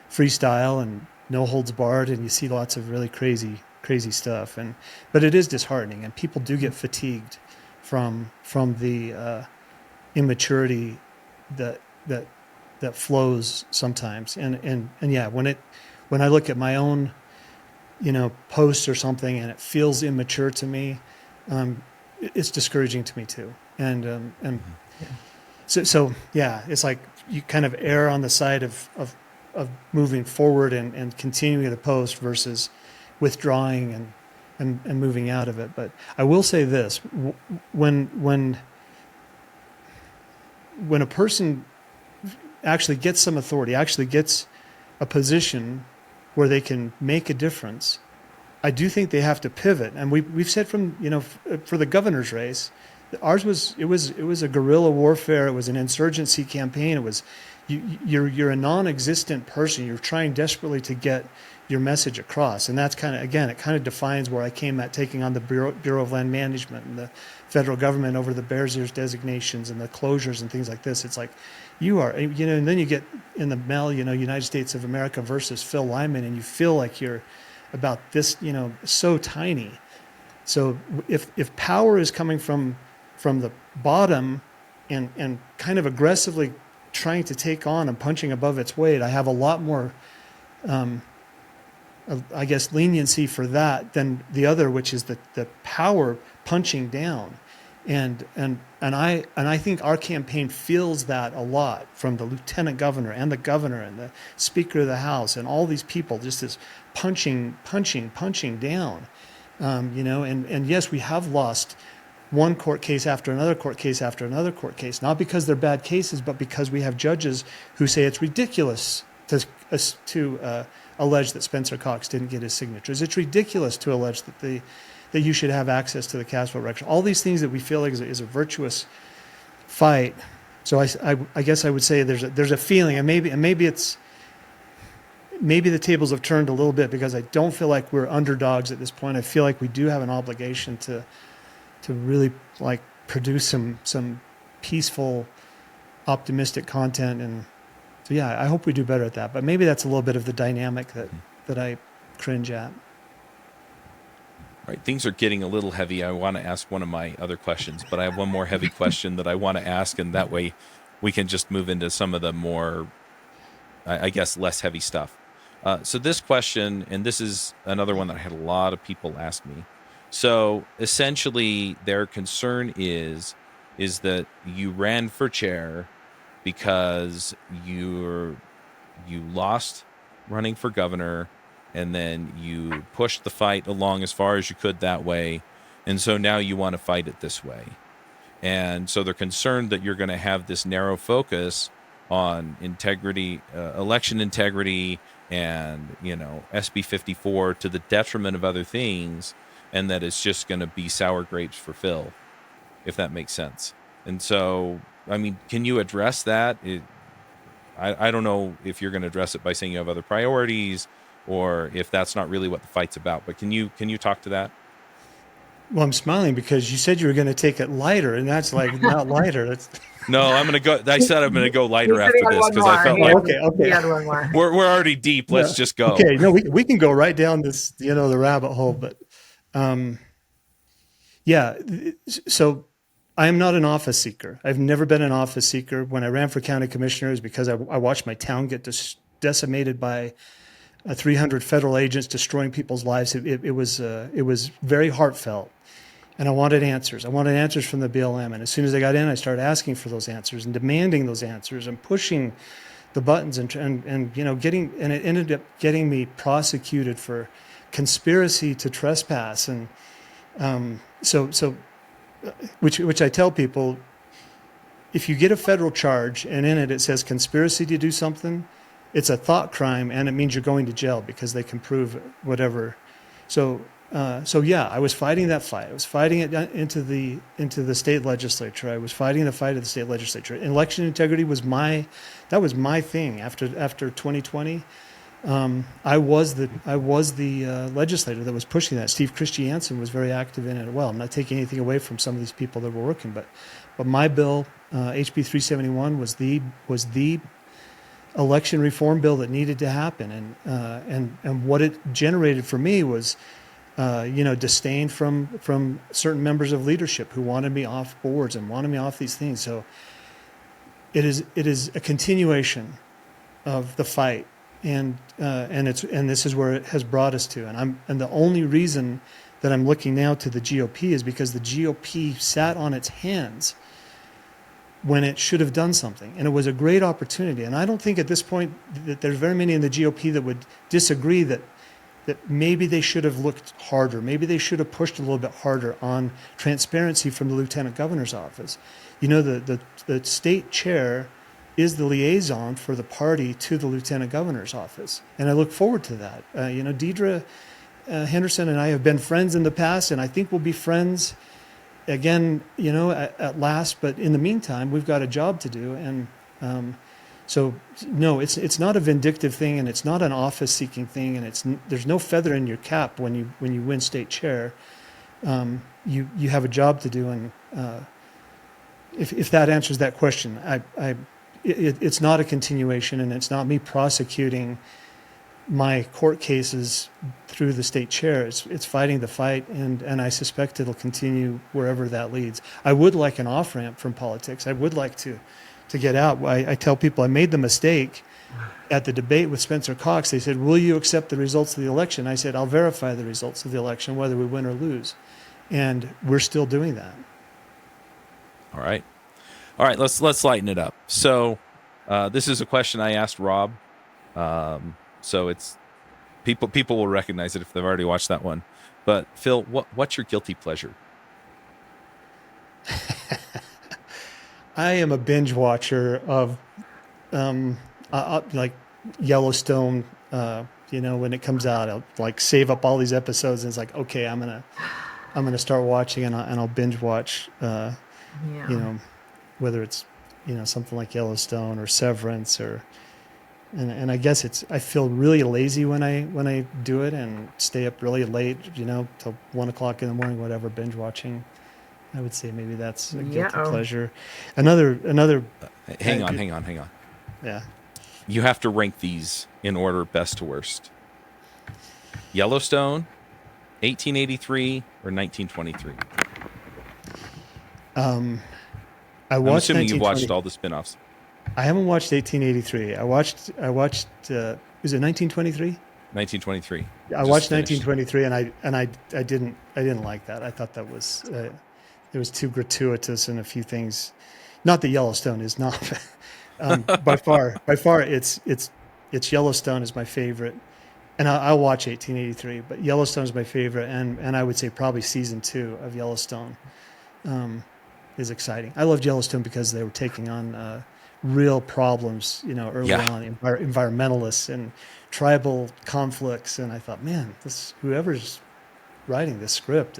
B: freestyle and no holds barred, and you see lots of really crazy stuff, but it is disheartening, and people do get fatigued from the immaturity that flows sometimes, and yeah, when I look at my own posts or something and it feels immature to me, it's discouraging to me too, and so yeah, it's like you kind of err on the side of moving forward and continuing the post versus withdrawing and moving out of it. But I will say this: when a person actually gets some authority, actually gets a position where they can make a difference, I do think they have to pivot. And we've said from for the governor's race, ours was a guerrilla warfare. It was an insurgency campaign. It was you're a non-existent person. You're trying desperately to get your message across, and that's it kind of defines where I came at taking on the Bureau of Land Management and the federal government over the Bears Ears designations and the closures and things like this. It's like you are, and then you get in the mail, United States of America versus Phil Lyman, and you feel like you're about this, so tiny. So if power is coming from the bottom, and kind of aggressively trying to take on and punching above its weight, I have a lot more, I guess, leniency for that than the other, which is the power punching down. And I think our campaign feels that a lot from the lieutenant governor and the speaker of the House and all these people, just this punching down. And yes, we have lost one court case after another court case after another court case, not because they're bad cases, but because we have judges who say it's ridiculous to allege that Spencer Cox didn't get his signatures. It's ridiculous to allege that you should have access to the cast vote record. All these things that we feel like is a virtuous fight. So I guess I would say there's a feeling, and maybe the tables have turned a little bit, because I don't feel like we're underdogs at this point. I feel like we do have an obligation to really like produce some peaceful, optimistic content. And so yeah, I hope we do better at that. But maybe that's a little bit of the dynamic that I cringe at.
A: All right, things are getting a little heavy. I want to ask one of my other questions, but I have one more heavy question that I want to ask, and that way we can just move into some of the more, I guess, less heavy stuff. So this question, and this is another one that I had a lot of people ask me. So essentially, their concern is that you ran for chair because you lost running for governor, and then you pushed the fight along as far as you could that way, and so now you want to fight it this way. And so they're concerned that you're going to have this narrow focus on integrity, election integrity, and SB 54 to the detriment of other things, and that it's just going to be sour grapes for Phil, if that makes sense. And so, I mean, can you address that? I don't know if you're going to address it by saying you have other priorities, or if that's not really what the fight's about. But can you talk to that?
B: Well, I'm smiling because you said you were going to take it lighter, and that's like not lighter. That's
A: No, I'm going to go. I said I'm going to go lighter after this because I felt like
B: okay.
A: we're already deep. Let's just go.
B: Okay, no, we can go right down this, the rabbit hole. But yeah, so I am not an office seeker. I've never been an office seeker. When I ran for county commissioner, it was because I watched my town get decimated by 300 federal agents destroying people's lives. It was very heartfelt, and I wanted answers. I wanted answers from the BLM, and as soon as I got in, I started asking for those answers and demanding those answers and pushing the buttons and getting, and it ended up getting me prosecuted for conspiracy to trespass, and which I tell people, if you get a federal charge and in it says conspiracy to do something, it's a thought crime, and it means you're going to jail because they can prove whatever. So yeah, I was fighting that fight. I was fighting it into the state legislature. I was fighting the fight of the state legislature. Election integrity was my thing after 2020. I was the legislator that was pushing that. Steve Christiansen was very active in it as well. I'm not taking anything away from some of these people that were working, but my bill, HB 371, was the election reform bill that needed to happen, and what it generated for me was disdain from certain members of leadership who wanted me off boards and wanted me off these things. So it is a continuation of the fight, and this is where it has brought us to. And the only reason that I'm looking now to the GOP is because the GOP sat on its hands when it should have done something. And it was a great opportunity. And I don't think at this point that there's very many in the GOP that would disagree that maybe they should have looked harder. Maybe they should have pushed a little bit harder on transparency from the lieutenant governor's office. The state chair is the liaison for the party to the lieutenant governor's office. And I look forward to that. Deidre Henderson and I have been friends in the past, and I think we'll be friends again, at last. But in the meantime, we've got a job to do. And so, no, it's not a vindictive thing, and it's not an office-seeking thing, and there's no feather in your cap when you win state chair. You have a job to do, and if that answers that question, it's not a continuation, and it's not me prosecuting my court cases through the state chair. It's fighting the fight, and I suspect it'll continue wherever that leads. I would like an off-ramp from politics. I would like to get out. I tell people I made the mistake at the debate with Spencer Cox. They said, will you accept the results of the election? I said, I'll verify the results of the election, whether we win or lose. And we're still doing that.
A: All right. Let's lighten it up. So this is a question I asked Rob. So it's people will recognize it if they've already watched that one. But Phil, what's your guilty pleasure?
B: I am a binge watcher of like Yellowstone. When it comes out, I'll like save up all these episodes, and it's like, okay, I'm gonna start watching, and I'll binge watch. Whether it's something like Yellowstone or Severance and I guess I feel really lazy when I do it and stay up really late, till 1 o'clock in the morning, whatever, binge watching. I would say maybe that's a guilty pleasure. Another.
A: Hang on.
B: Yeah.
A: You have to rank these in order, best to worst. Yellowstone, 1883, or 1923. I'm assuming you've watched all the spin-offs.
B: I haven't watched 1883. I watched. Is it 1923?
A: 1923.
B: I watched 1923, and I didn't like that. I thought that was it was too gratuitous in a few things. Not that Yellowstone is not. By far, it's Yellowstone is my favorite, and I'll watch 1883. But Yellowstone is my favorite, and I would say probably season 2 of Yellowstone is exciting. I loved Yellowstone because they were taking on real problems, early on, environmentalists and tribal conflicts. And I thought, man, whoever's writing this script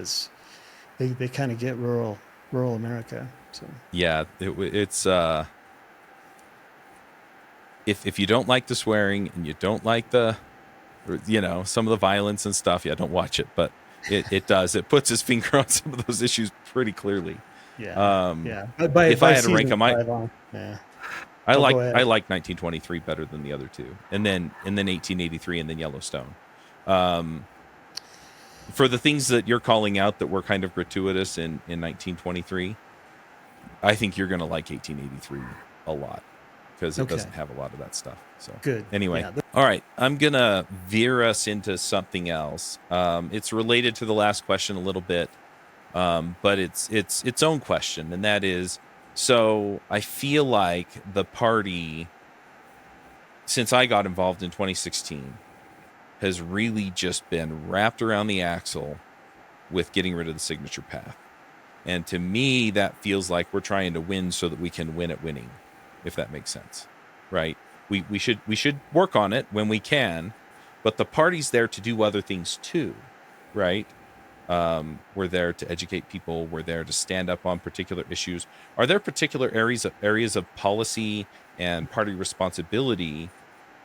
B: they kind of get rural America. So
A: yeah, it's if you don't like the swearing and you don't like the some of the violence and stuff, don't watch it. But it puts its finger on some of those issues pretty clearly.
B: Yeah.
A: If I had to rank them, I like 1923 better than the other two, and then 1883, and then Yellowstone. For the things that you're calling out that were kind of gratuitous in 1923, I think you're going to like 1883 a lot because it doesn't have a lot of that stuff. So
B: good.
A: Anyway, all right, I'm going to veer us into something else. It's related to the last question a little bit, but it's its own question, and that is. So I feel like the party, since I got involved in 2016, has really just been wrapped around the axle with getting rid of the signature path. And to me, that feels like we're trying to win so that we can win at winning, if that makes sense, right? We should work on it when we can, but the party's there to do other things too, right? We're there to educate people. We're there to stand up on particular issues. Are there particular areas of policy and party responsibility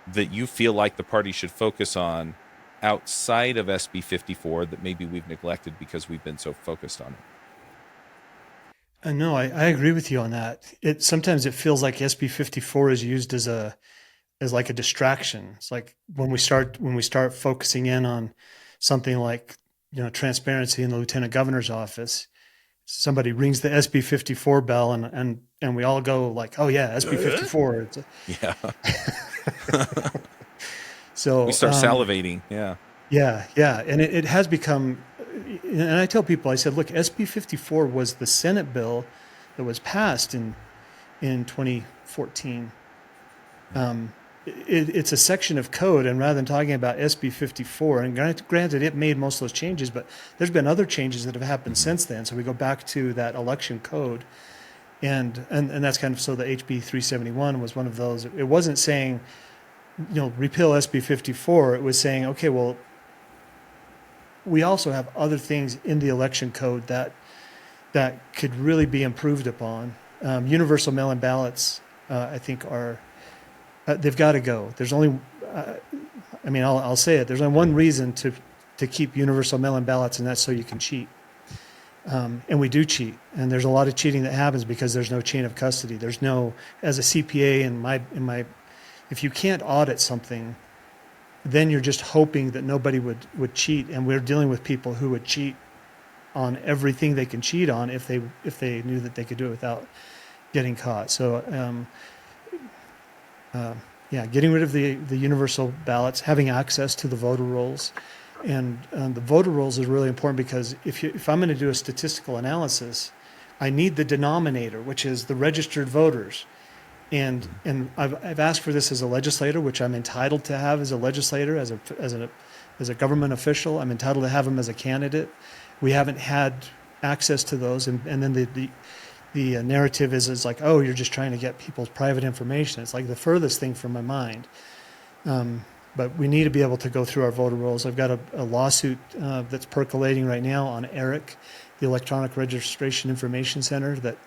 A: that you feel like the party should focus on outside of SB 54 that maybe we've neglected because we've been so focused on it?
B: No, I agree with you on that. Sometimes it feels like SB 54 is used as like a distraction. It's like when we start focusing in on something like transparency in the lieutenant governor's office, somebody rings the SB 54 bell and we all go like, oh yeah, SB 54.
A: Yeah.
B: So
A: we start salivating. Yeah.
B: And it has become, and I tell people, I said, look, SB 54 was the Senate bill that was passed in 2014. It's a section of code, and rather than talking about SB 54, and granted, it made most of those changes, but there's been other changes that have happened since then. So we go back to that election code, and that's kind of, so the HB 371 was one of those. It wasn't saying, repeal SB 54. It was saying, okay, well, we also have other things in the election code that could really be improved upon. Universal mail-in ballots, I think, are they've got to go. There's only, I'll say it. There's only one reason to keep universal mail-in ballots, and that's so you can cheat. And we do cheat, and there's a lot of cheating that happens because there's no chain of custody. There's no, as a CPA in my, if you can't audit something, then you're just hoping that nobody would cheat. And we're dealing with people who would cheat on everything they can cheat on if they knew that they could do it without getting caught. So yeah, getting rid of the universal ballots, having access to the voter rolls, and the voter rolls is really important because if I'm going to do a statistical analysis, I need the denominator, which is the registered voters. And I've asked for this as a legislator, which I'm entitled to have as a legislator, as a government official. I'm entitled to have them as a candidate. We haven't had access to those, and then the narrative is like, oh, you're just trying to get people's private information. It's like the furthest thing from my mind. But we need to be able to go through our voter rolls. I've got a lawsuit that's percolating right now on ERIC, the Electronic Registration Information Center, that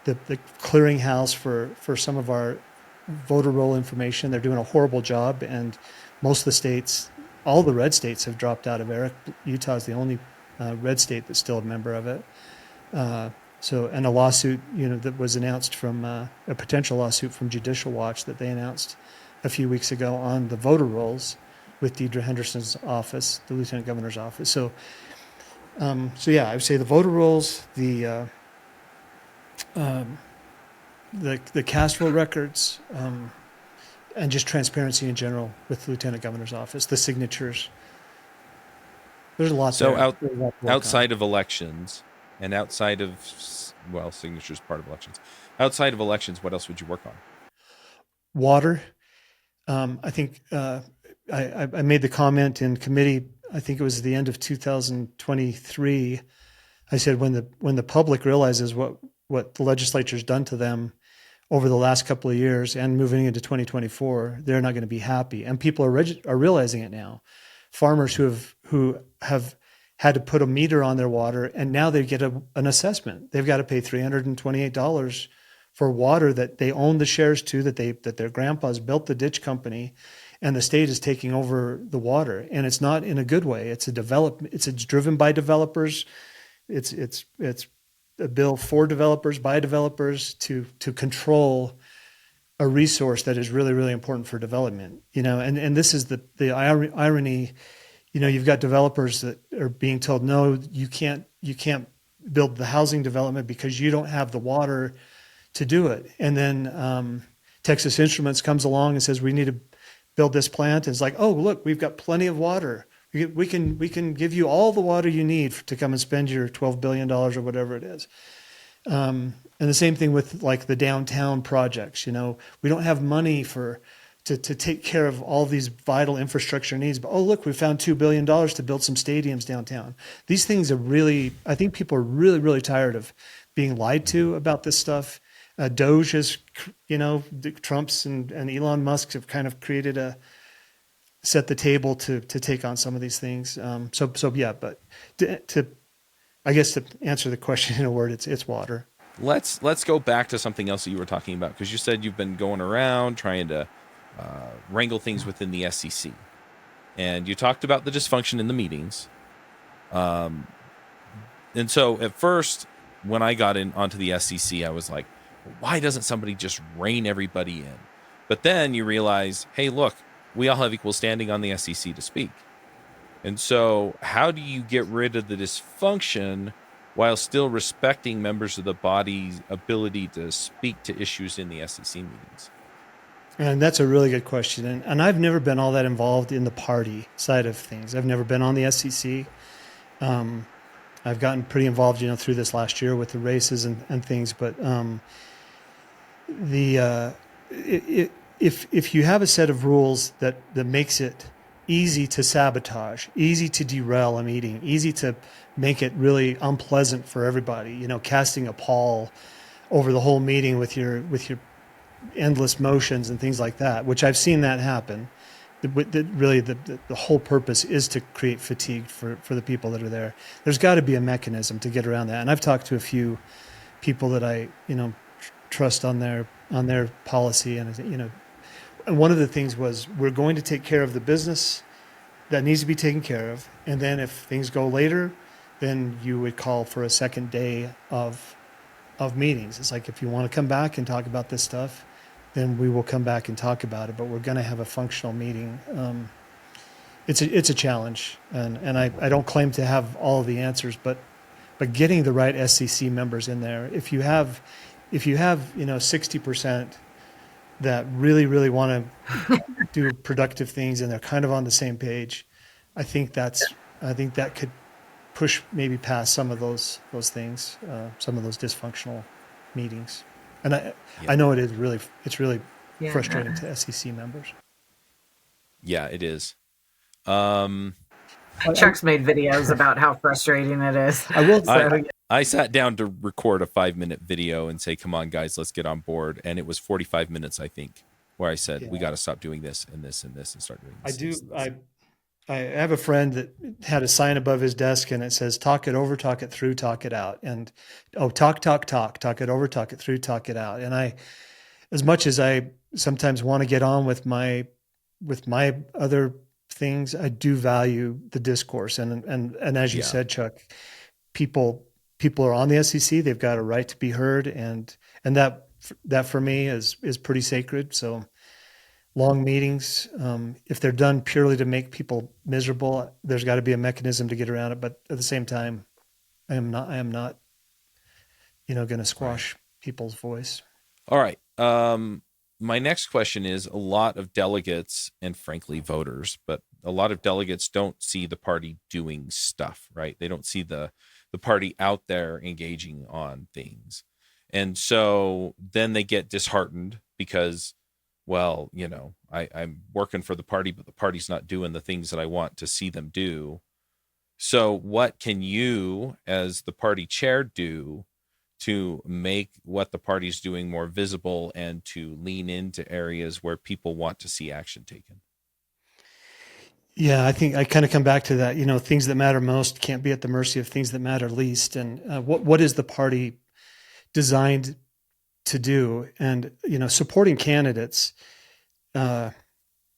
B: the clearinghouse for some of our voter roll information. They're doing a horrible job, and most of the states, all the red states, have dropped out of ERIC. Utah is the only red state that's still a member of it. And a lawsuit, that was announced from a potential lawsuit from Judicial Watch that they announced a few weeks ago on the voter rolls with Deidre Henderson's office, the Lieutenant Governor's office. So yeah, I would say the voter rolls, the cast vote records, and just transparency in general with the Lieutenant Governor's office, the signatures. There's a lot.
A: So outside of elections, and outside of, signatures part of elections. Outside of elections, what else would you work on?
B: Water. I think I made the comment in committee. I think it was the end of 2023. I said when the public realizes what the legislature's done to them over the last couple of years and moving into 2024, they're not going to be happy. And people are realizing it now. Farmers who have had to put a meter on their water, and now they get an assessment. They've got to pay $328 for water that they own the shares to, that their grandpas built the ditch company, and the state is taking over the water. And it's not in a good way. It's driven by developers. It's a bill for developers, by developers, to control a resource that is really, really important for development. And this is the irony. You've got developers that are being told, no, you can't build the housing development because you don't have the water to do it. And then Texas Instruments comes along and says, we need to build this plant. And it's like, oh, look, we've got plenty of water. We can give you all the water you need to come and spend your $12 billion or whatever it is. And the same thing with like the downtown projects. We don't have money to take care of all these vital infrastructure needs. But, oh, look, we found $2 billion to build some stadiums downtown. These things are really, I think people are really, really tired of being lied to about this stuff. Doge has, Trump's and Elon Musk have kind of set the table to take on some of these things. Yeah, but I guess to answer the question in a word, it's water.
A: Let's go back to something else that you were talking about, because you said you've been going around trying to wrangle things within the SEC, and you talked about the dysfunction in the meetings. And so at first, when I got onto the SEC, I was like, why doesn't somebody just rein everybody in? But then you realize, hey, look, we all have equal standing on the SEC to speak. And so how do you get rid of the dysfunction while still respecting members of the body's ability to speak to issues in the SEC meetings?
B: And that's a really good question. And I've never been all that involved in the party side of things. I've never been on the SEC. I've gotten pretty involved, through this last year with the races and things. But if you have a set of rules that makes it easy to sabotage, easy to derail a meeting, easy to make it really unpleasant for everybody, casting a pall over the whole meeting with your endless motions and things like that, which I've seen that happen. Really, the whole purpose is to create fatigue for the people that are there. There's got to be a mechanism to get around that. And I've talked to a few people that I trust on their policy, and and one of the things was, we're going to take care of the business that needs to be taken care of, and then if things go later, then you would call for a second day of meetings. It's like, if you want to come back and talk about this stuff, then we will come back and talk about it, but we're going to have a functional meeting. it's a challenge, and I don't claim to have all of the answers, but getting the right SCC members in there, if you have 60% that really want to do productive things and they're kind of on the same page, I think that could push maybe past some of those things, some of those dysfunctional meetings. And I know it's really
C: Yeah.
B: frustrating to SEC members.
A: Yeah, it is. Um,
C: Chuck's made videos about how frustrating it is.
B: I will.
A: I sat down to record a 5-minute video and say, come on, guys, let's get on board. And it was 45 minutes, I think, where I said, we got to stop doing this and this and this and start doing this.
B: I have a friend that had a sign above his desk and it says, talk it over, talk it through, talk it out. And, talk it over, talk it through, talk it out. And as much as I sometimes want to get on with my other things, I do value the discourse. And as you said, Chuck, people are on the SEC. They've got a right to be heard. And that for me is pretty sacred. So long meetings, if they're done purely to make people miserable, there's got to be a mechanism to get around it. But at the same time, I am not, going to squash people's voice.
A: All right. My next question is, a lot of delegates and frankly voters, but a lot of delegates don't see the party doing stuff, right? They don't see the party out there engaging on things. And so then they get disheartened because, well, I'm working for the party, but the party's not doing the things that I want to see them do. So what can you, as the party chair, do to make what the party's doing more visible and to lean into areas where people want to see action taken?
B: Yeah, I think I kind of come back to that. Things that matter most can't be at the mercy of things that matter least. And what is the party designed to do? And supporting candidates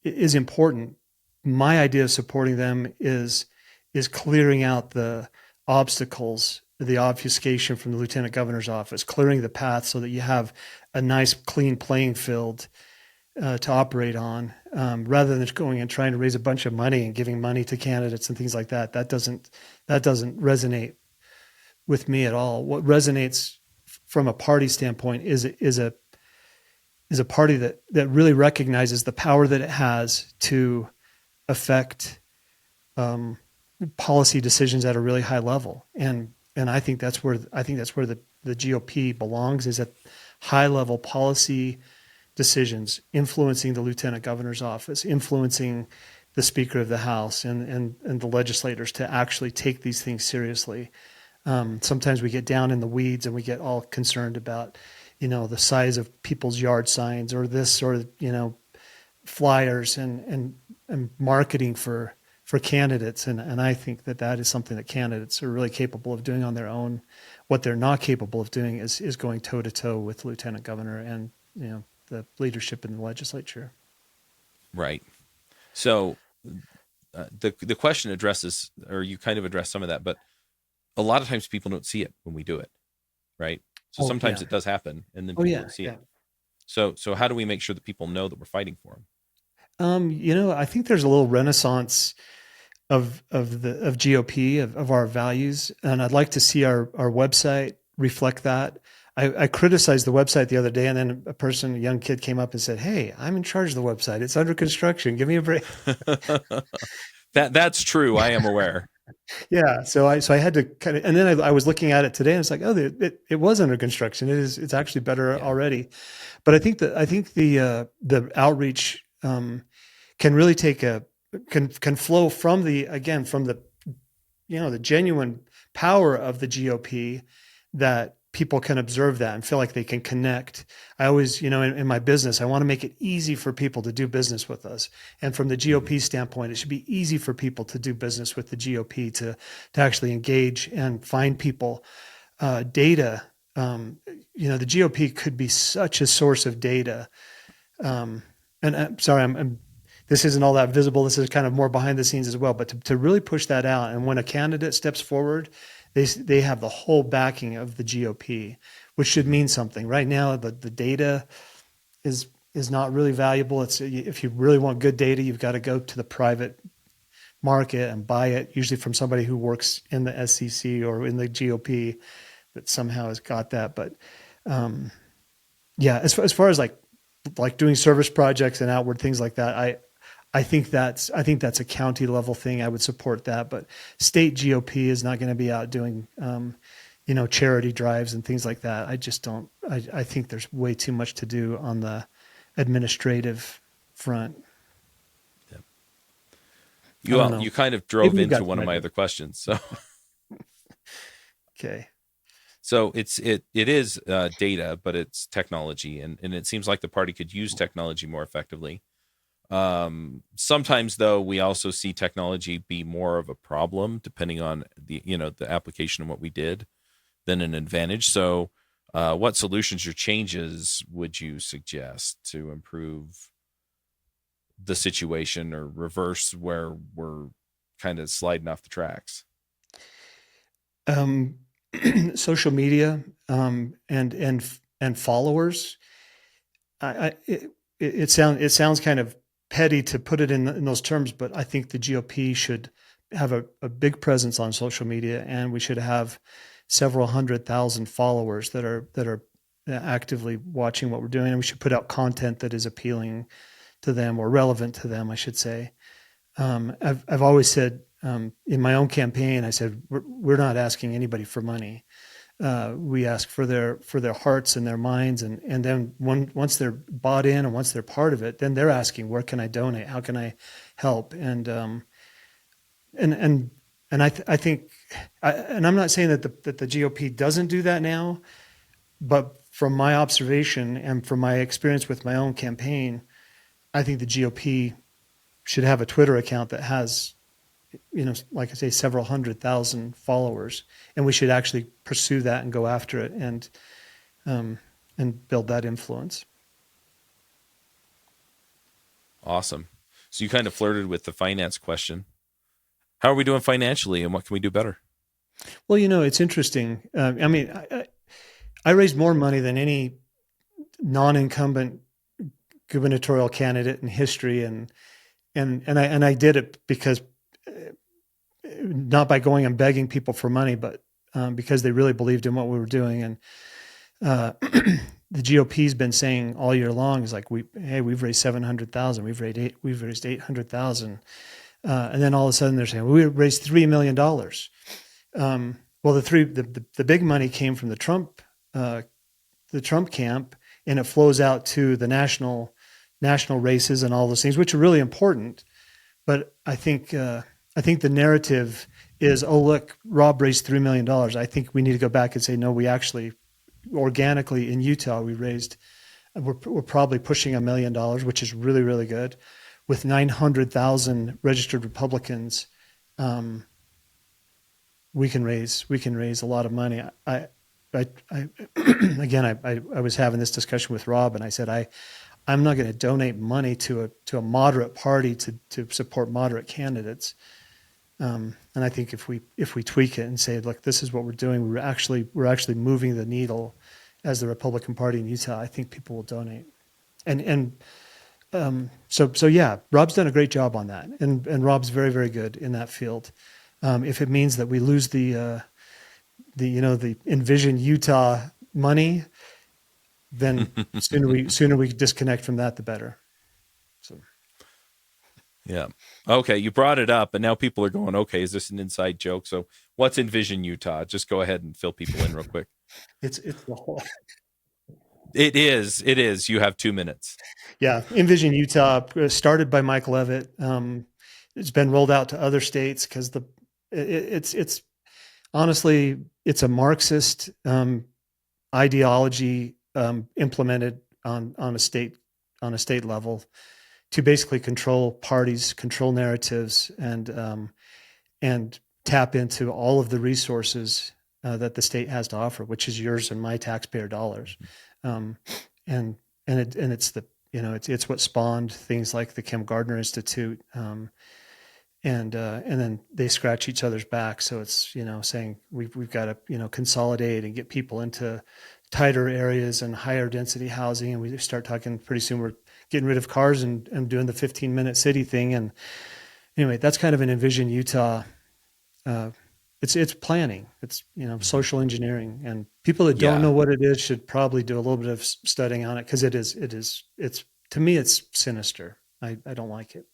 B: is important. My idea of supporting them is clearing out the obstacles, the obfuscation from the lieutenant governor's office, clearing the path so that you have a nice, clean playing field to operate on, rather than going and trying to raise a bunch of money and giving money to candidates and things like that. That doesn't resonate with me at all. What resonates from a party standpoint is a party that really recognizes the power that it has to affect policy decisions at a really high level. And I think that's where the GOP belongs, is at high level policy decisions, influencing the lieutenant governor's office, influencing the Speaker of the House and the legislators to actually take these things seriously. Sometimes we get down in the weeds and we get all concerned about, the size of people's yard signs or this or, flyers and marketing for candidates. And I think that is something that candidates are really capable of doing on their own. What they're not capable of doing is going toe to toe with the lieutenant governor and, the leadership in the legislature.
A: Right. So the question addresses, or you kind of address some of that, but a lot of times people don't see it when we do it. Right. So sometimes it does happen and then people don't see it. So how do we make sure that people know that we're fighting for them?
B: I think there's a little renaissance of GOP, of our values. And I'd like to see our website reflect that. I criticized the website the other day, and then a young kid came up and said, "Hey, I'm in charge of the website. It's under construction. Give me a break."
A: That's true. I am aware.
B: Yeah. So I had to kind of, and then I was looking at it today and it's like, it was under construction. It's actually better already. But I think the outreach, can really can flow from the genuine power of the GOP, that people can observe that and feel like they can connect. I always, in my business, I want to make it easy for people to do business with us. And from the GOP standpoint, it should be easy for people to do business with the GOP, to actually engage and find people. Data, the GOP could be such a source of data. And I'm sorry, this isn't all that visible. This is kind of more behind the scenes as well, but to really push that out. And when a candidate steps forward, they have the whole backing of the GOP, which should mean something. Right now, the data is not really valuable. If you really want good data, you've got to go to the private market and buy it, usually from somebody who works in the SEC or in the GOP that somehow has got that. But yeah, as far as like doing service projects and outward things like that, I think that's a county level thing. I would support that, but state GOP is not going to be out doing charity drives and things like that. I just don't. I think there's way too much to do on the administrative front.
A: You kind of drove
B: Maybe
A: into one of my other questions. So
B: okay.
A: So it is data, but it's technology, and it seems like the party could use technology more effectively. Sometimes, though, we also see technology be more of a problem, depending on the application of what we did, than an advantage. So, what solutions or changes would you suggest to improve the situation or reverse where we're kind of sliding off the tracks?
B: Social media and followers. It sounds kind of petty to put it in those terms, but I think the GOP should have a big presence on social media, and we should have several 100,000 followers that are actively watching what we're doing, and we should put out content that is appealing to them or relevant to them, I should say. I've always said in my own campaign, I said we're not asking anybody for money. We ask for their hearts and their minds, and then once they're bought in and once they're part of it, then they're asking, where can I donate? How can I help? And I think, and I'm not saying that the GOP doesn't do that now, but from my observation and from my experience with my own campaign, I think the GOP should have a Twitter account that has, like I say, several 100,000 followers, and we should actually pursue that and go after it and build that influence.
A: Awesome. So you kind of flirted with the finance question. How are we doing financially, and what can we do better?
B: Well, it's interesting. I raised more money than any non-incumbent gubernatorial candidate in history, and I did it because not by going and begging people for money, but because they really believed in what we were doing. And the GOP's been saying all year long is like, we've raised 700,000, we've raised 800,000, and then all of a sudden they're saying, well, we raised $3 million. Well, the big money came from the Trump camp, and it flows out to the national races and all those things, which are really important. But I think the narrative is, oh, look, Rob raised $3 million. I think we need to go back and say, no, we actually organically in Utah, we're probably pushing $1 million, which is really, really good. With 900,000 registered Republicans, we can raise a lot of money. I was having this discussion with Rob, and I said, I'm not going to donate money to a moderate party to support moderate candidates. And I think if we tweak it and say, look, this is what we're doing, we're actually moving the needle as the Republican Party in Utah, I think people will donate. So yeah, Rob's done a great job on that, and Rob's very, very good in that field. If it means that we lose the Envision Utah money, then sooner we disconnect from that, the better. So,
A: yeah. Okay, you brought it up, and now people are going, okay, is this an inside joke? So what's Envision Utah? Just go ahead and fill people in real quick.
B: It's the whole.
A: It is. You have 2 minutes.
B: Yeah, Envision Utah started by Mike Levitt. It's been rolled out to other states because it's honestly it's a Marxist ideology implemented on a state level to basically control parties, control narratives, and tap into all of the resources that the state has to offer, which is yours and my taxpayer dollars. And it's the it's what spawned things like the Kim Gardner Institute, and then they scratch each other's back. So it's saying we've got to consolidate and get people into tighter areas and higher density housing, and we start talking pretty soon we're getting rid of cars and doing the 15-minute city thing, anyway, that's kind of an Envision Utah. It's planning. It's social engineering, and people that don't
A: Yeah.
B: know what it is should probably do a little bit of studying on it, because it's to me it's sinister. I don't like it.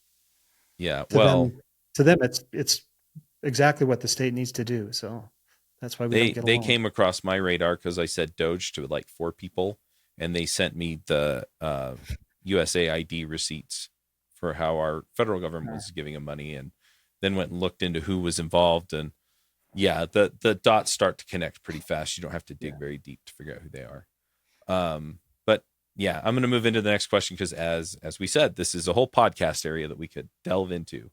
A: Yeah.
B: To
A: Well,
B: them it's exactly what the state needs to do. So that's why we don't get
A: they
B: along.
A: came across my radar because I said Doge to like 4 people, and they sent me the USAID receipts for how our federal government was giving them money, and then went and looked into who was involved. And yeah, the dots start to connect pretty fast. You don't have to dig very deep to figure out who they are. But yeah, I'm going to move into the next question because as we said, this is a whole podcast area that we could delve into.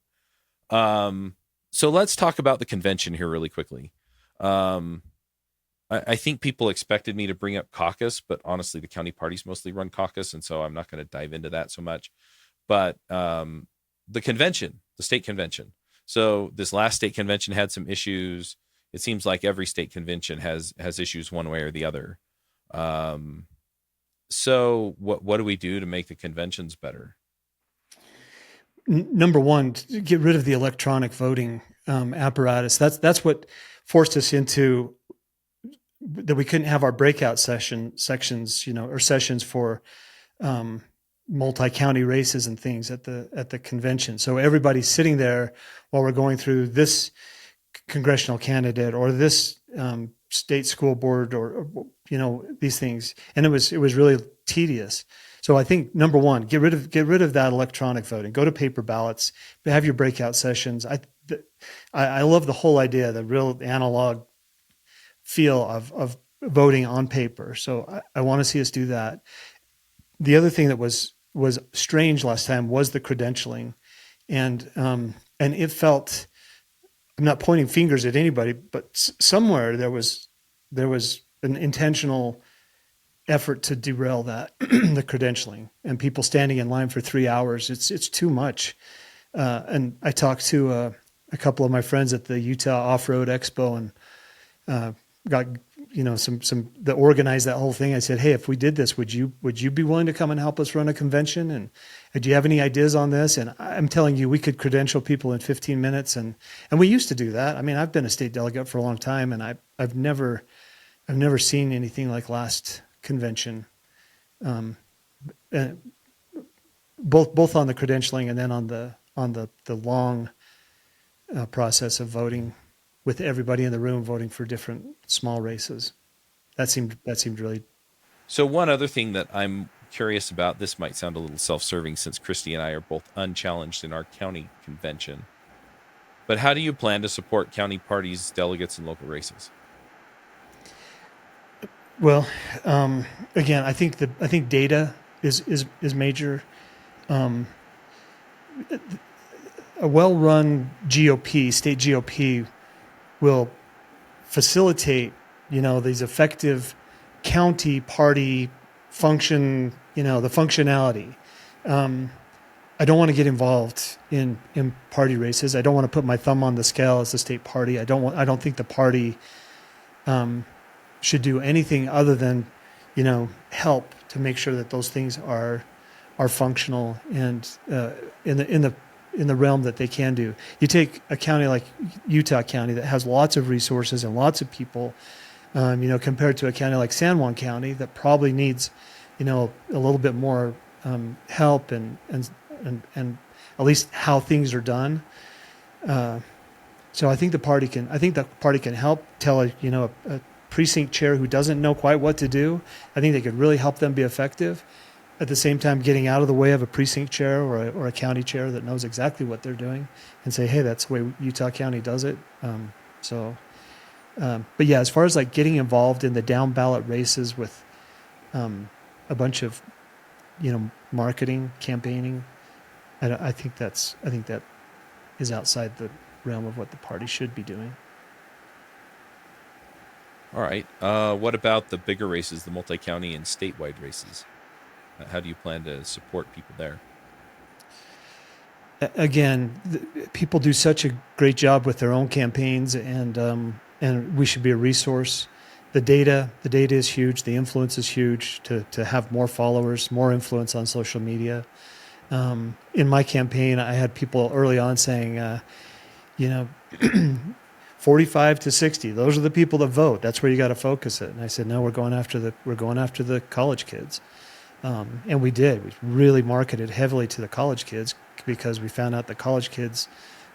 A: So let's talk about the convention here really quickly. I think people expected me to bring up caucus, but honestly, the county parties mostly run caucus, and so I'm not going to dive into that so much. But the convention, the state convention. So this last state convention had some issues. It seems like every state convention has issues one way or the other. So what do we do to make the conventions better?
B: Number one, to get rid of the electronic voting apparatus. That's what forced us into that we couldn't have our breakout sections, or sessions for multi-county races and things at the convention. So everybody's sitting there while we're going through this congressional candidate or this state school board or these things, and it was really tedious. So I think number one, get rid of that electronic voting. Go to paper ballots. Have your breakout sessions. I love the whole idea, the real analog feel of voting on paper. So I want to see us do that. The other thing that was strange last time was the credentialing, and it felt. I'm not pointing fingers at anybody, but somewhere there was an intentional effort to derail that the credentialing and people standing in line for 3 hours. It's too much. And I talked to a couple of my friends at the Utah Off-Road Expo and got some that organized that whole thing. I said, hey, if we did this, would you be willing to come and help us run a convention? And do you have any ideas on this? And I'm telling you, we could credential people in 15 minutes, and we used to do that. I mean, I've been a state delegate for a long time, and I've never seen anything like last convention, and both on the credentialing and then on the long process of voting, with everybody in the room voting for different small races. That seemed really.
A: So one other thing that I'm curious about, this might sound a little self-serving since Cristy and I are both unchallenged in our county convention, but how do you plan to support county parties, delegates, and local races?
B: Well, again, I think data is major. A well-run GOP, state GOP, will facilitate, these effective county party function, the functionality. I don't want to get involved in party races. I don't want to put my thumb on the scale as the state party. I don't think the party should do anything other than, help to make sure that those things are functional and in the realm that they can do. You take a county like Utah County that has lots of resources and lots of people, compared to a county like San Juan County that probably needs, a little bit more help and at least how things are done. So I think the party can help tell a precinct chair who doesn't know quite what to do. I think they could really help them be effective. At the same time, getting out of the way of a precinct chair or a county chair that knows exactly what they're doing, and say, hey, that's the way Utah County does it. But yeah, as far as like getting involved in the down ballot races with a bunch of, marketing, campaigning, I think that is outside the realm of what the party should be doing.
A: All right. What about the bigger races, the multi-county and statewide races? How do you plan to support people there?
B: Again, people do such a great job with their own campaigns, and we should be a resource. The data is huge. The influence is huge to have more followers, more influence on social media. In my campaign, I had people early on saying, you know, 45 to 60, those are the people that vote. That's where you got to focus it. And I said, no, we're going after the college kids. And we did. We really marketed heavily to the college kids because we found out the college kids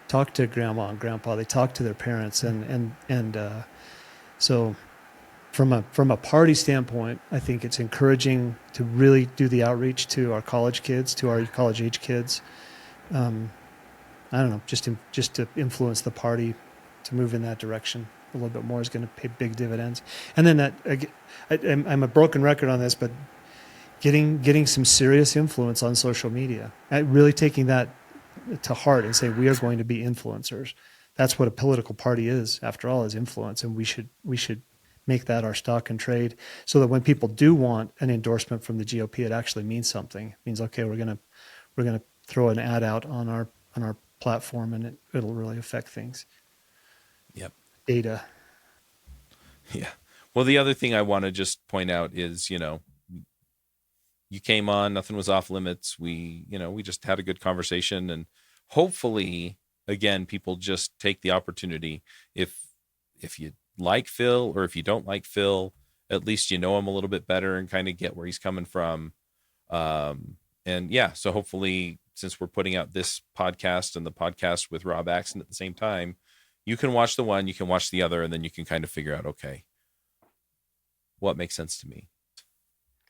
B: talk to grandma and grandpa. They talk to their parents, so from a party standpoint, I think it's encouraging to really do the outreach to our college kids, to our college age kids. I don't know, just to influence the party to move in that direction a little bit more is going to pay big dividends. And then I'm a broken record on this, but getting some serious influence on social media, really taking that to heart and say we are going to be influencers. That's what a political party is, after all, is influence, and we should make that our stock and trade, so that when people do want an endorsement from the GOP, it actually means something. It means, okay, we're gonna throw an ad out on our platform, and it'll really affect things.
A: Yep.
B: Data.
A: Yeah. Well, the other thing I want to just point out is, you came on, nothing was off limits. We just had a good conversation, and hopefully, again, people just take the opportunity. If you like Phil, or if you don't like Phil, at least you know him a little bit better and kind of get where he's coming from. And yeah, so hopefully, since we're putting out this podcast and the podcast with Rob Axon at the same time, you can watch the one, you can watch the other, and then you can kind of figure out, okay, what makes sense to me.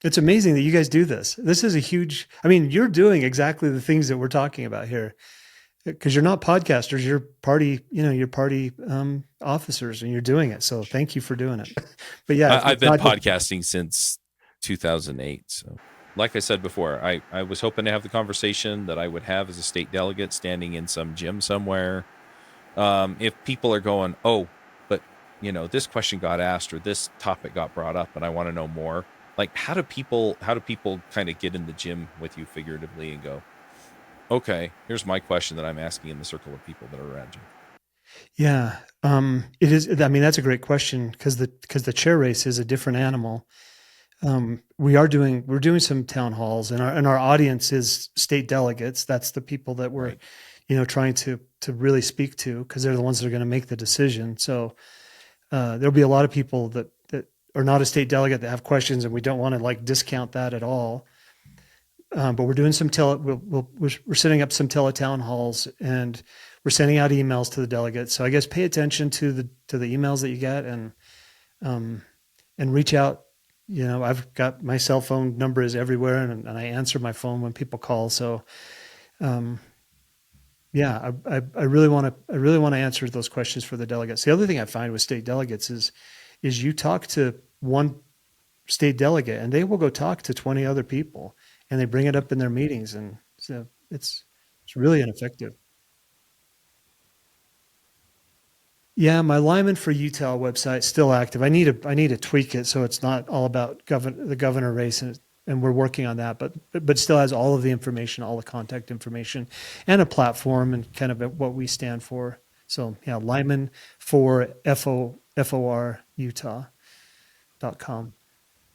B: It's amazing that you guys do this. This is you're doing exactly the things that we're talking about here, because you're not podcasters, you're party officers, and you're doing it. So thank you for doing it. But yeah,
A: I've been podcasting since 2008. So like I said before, I was hoping to have the conversation that I would have as a state delegate standing in some gym somewhere. If people are going, oh, but this question got asked or this topic got brought up and I want to know more. Like, how do people kind of get in the gym with you figuratively and go, okay, here's my question that I'm asking in the circle of people that are around you?
B: Yeah. It is. I mean, that's a great question, because the chair race is a different animal. We're doing some town halls, and our audience is state delegates. That's the people that we're,
A: Right.
B: Trying to really speak to, because they're the ones that are going to make the decision. So there'll be a lot of people that are not a state delegate that have questions, and we don't want to discount that at all. But we're doing some we're setting up some teletown halls, and we're sending out emails to the delegates. So I guess pay attention to the emails that you get, and reach out. I've got my cell phone number is everywhere, and I answer my phone when people call. So, yeah, I really want to answer those questions for the delegates. The other thing I find with state delegates is you talk to one state delegate, and they will go talk to 20 other people, and they bring it up in their meetings, and so it's really ineffective. Yeah, my Lyman for Utah website is still active. I need to tweak it so it's not all about the governor race, and we're working on that. But still has all of the information, all the contact information, and a platform and kind of what we stand for. So yeah, Lyman for FOR Utah.com.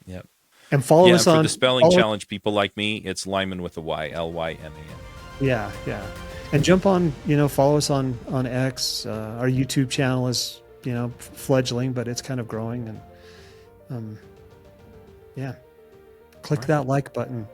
A: Yep.
B: And follow us on
A: for the spelling challenge people like me, it's Lyman with a Y, Lyman.
B: Yeah. And jump on, follow us on X. Our YouTube channel is, fledgling, but it's kind of growing. And yeah, click that like button.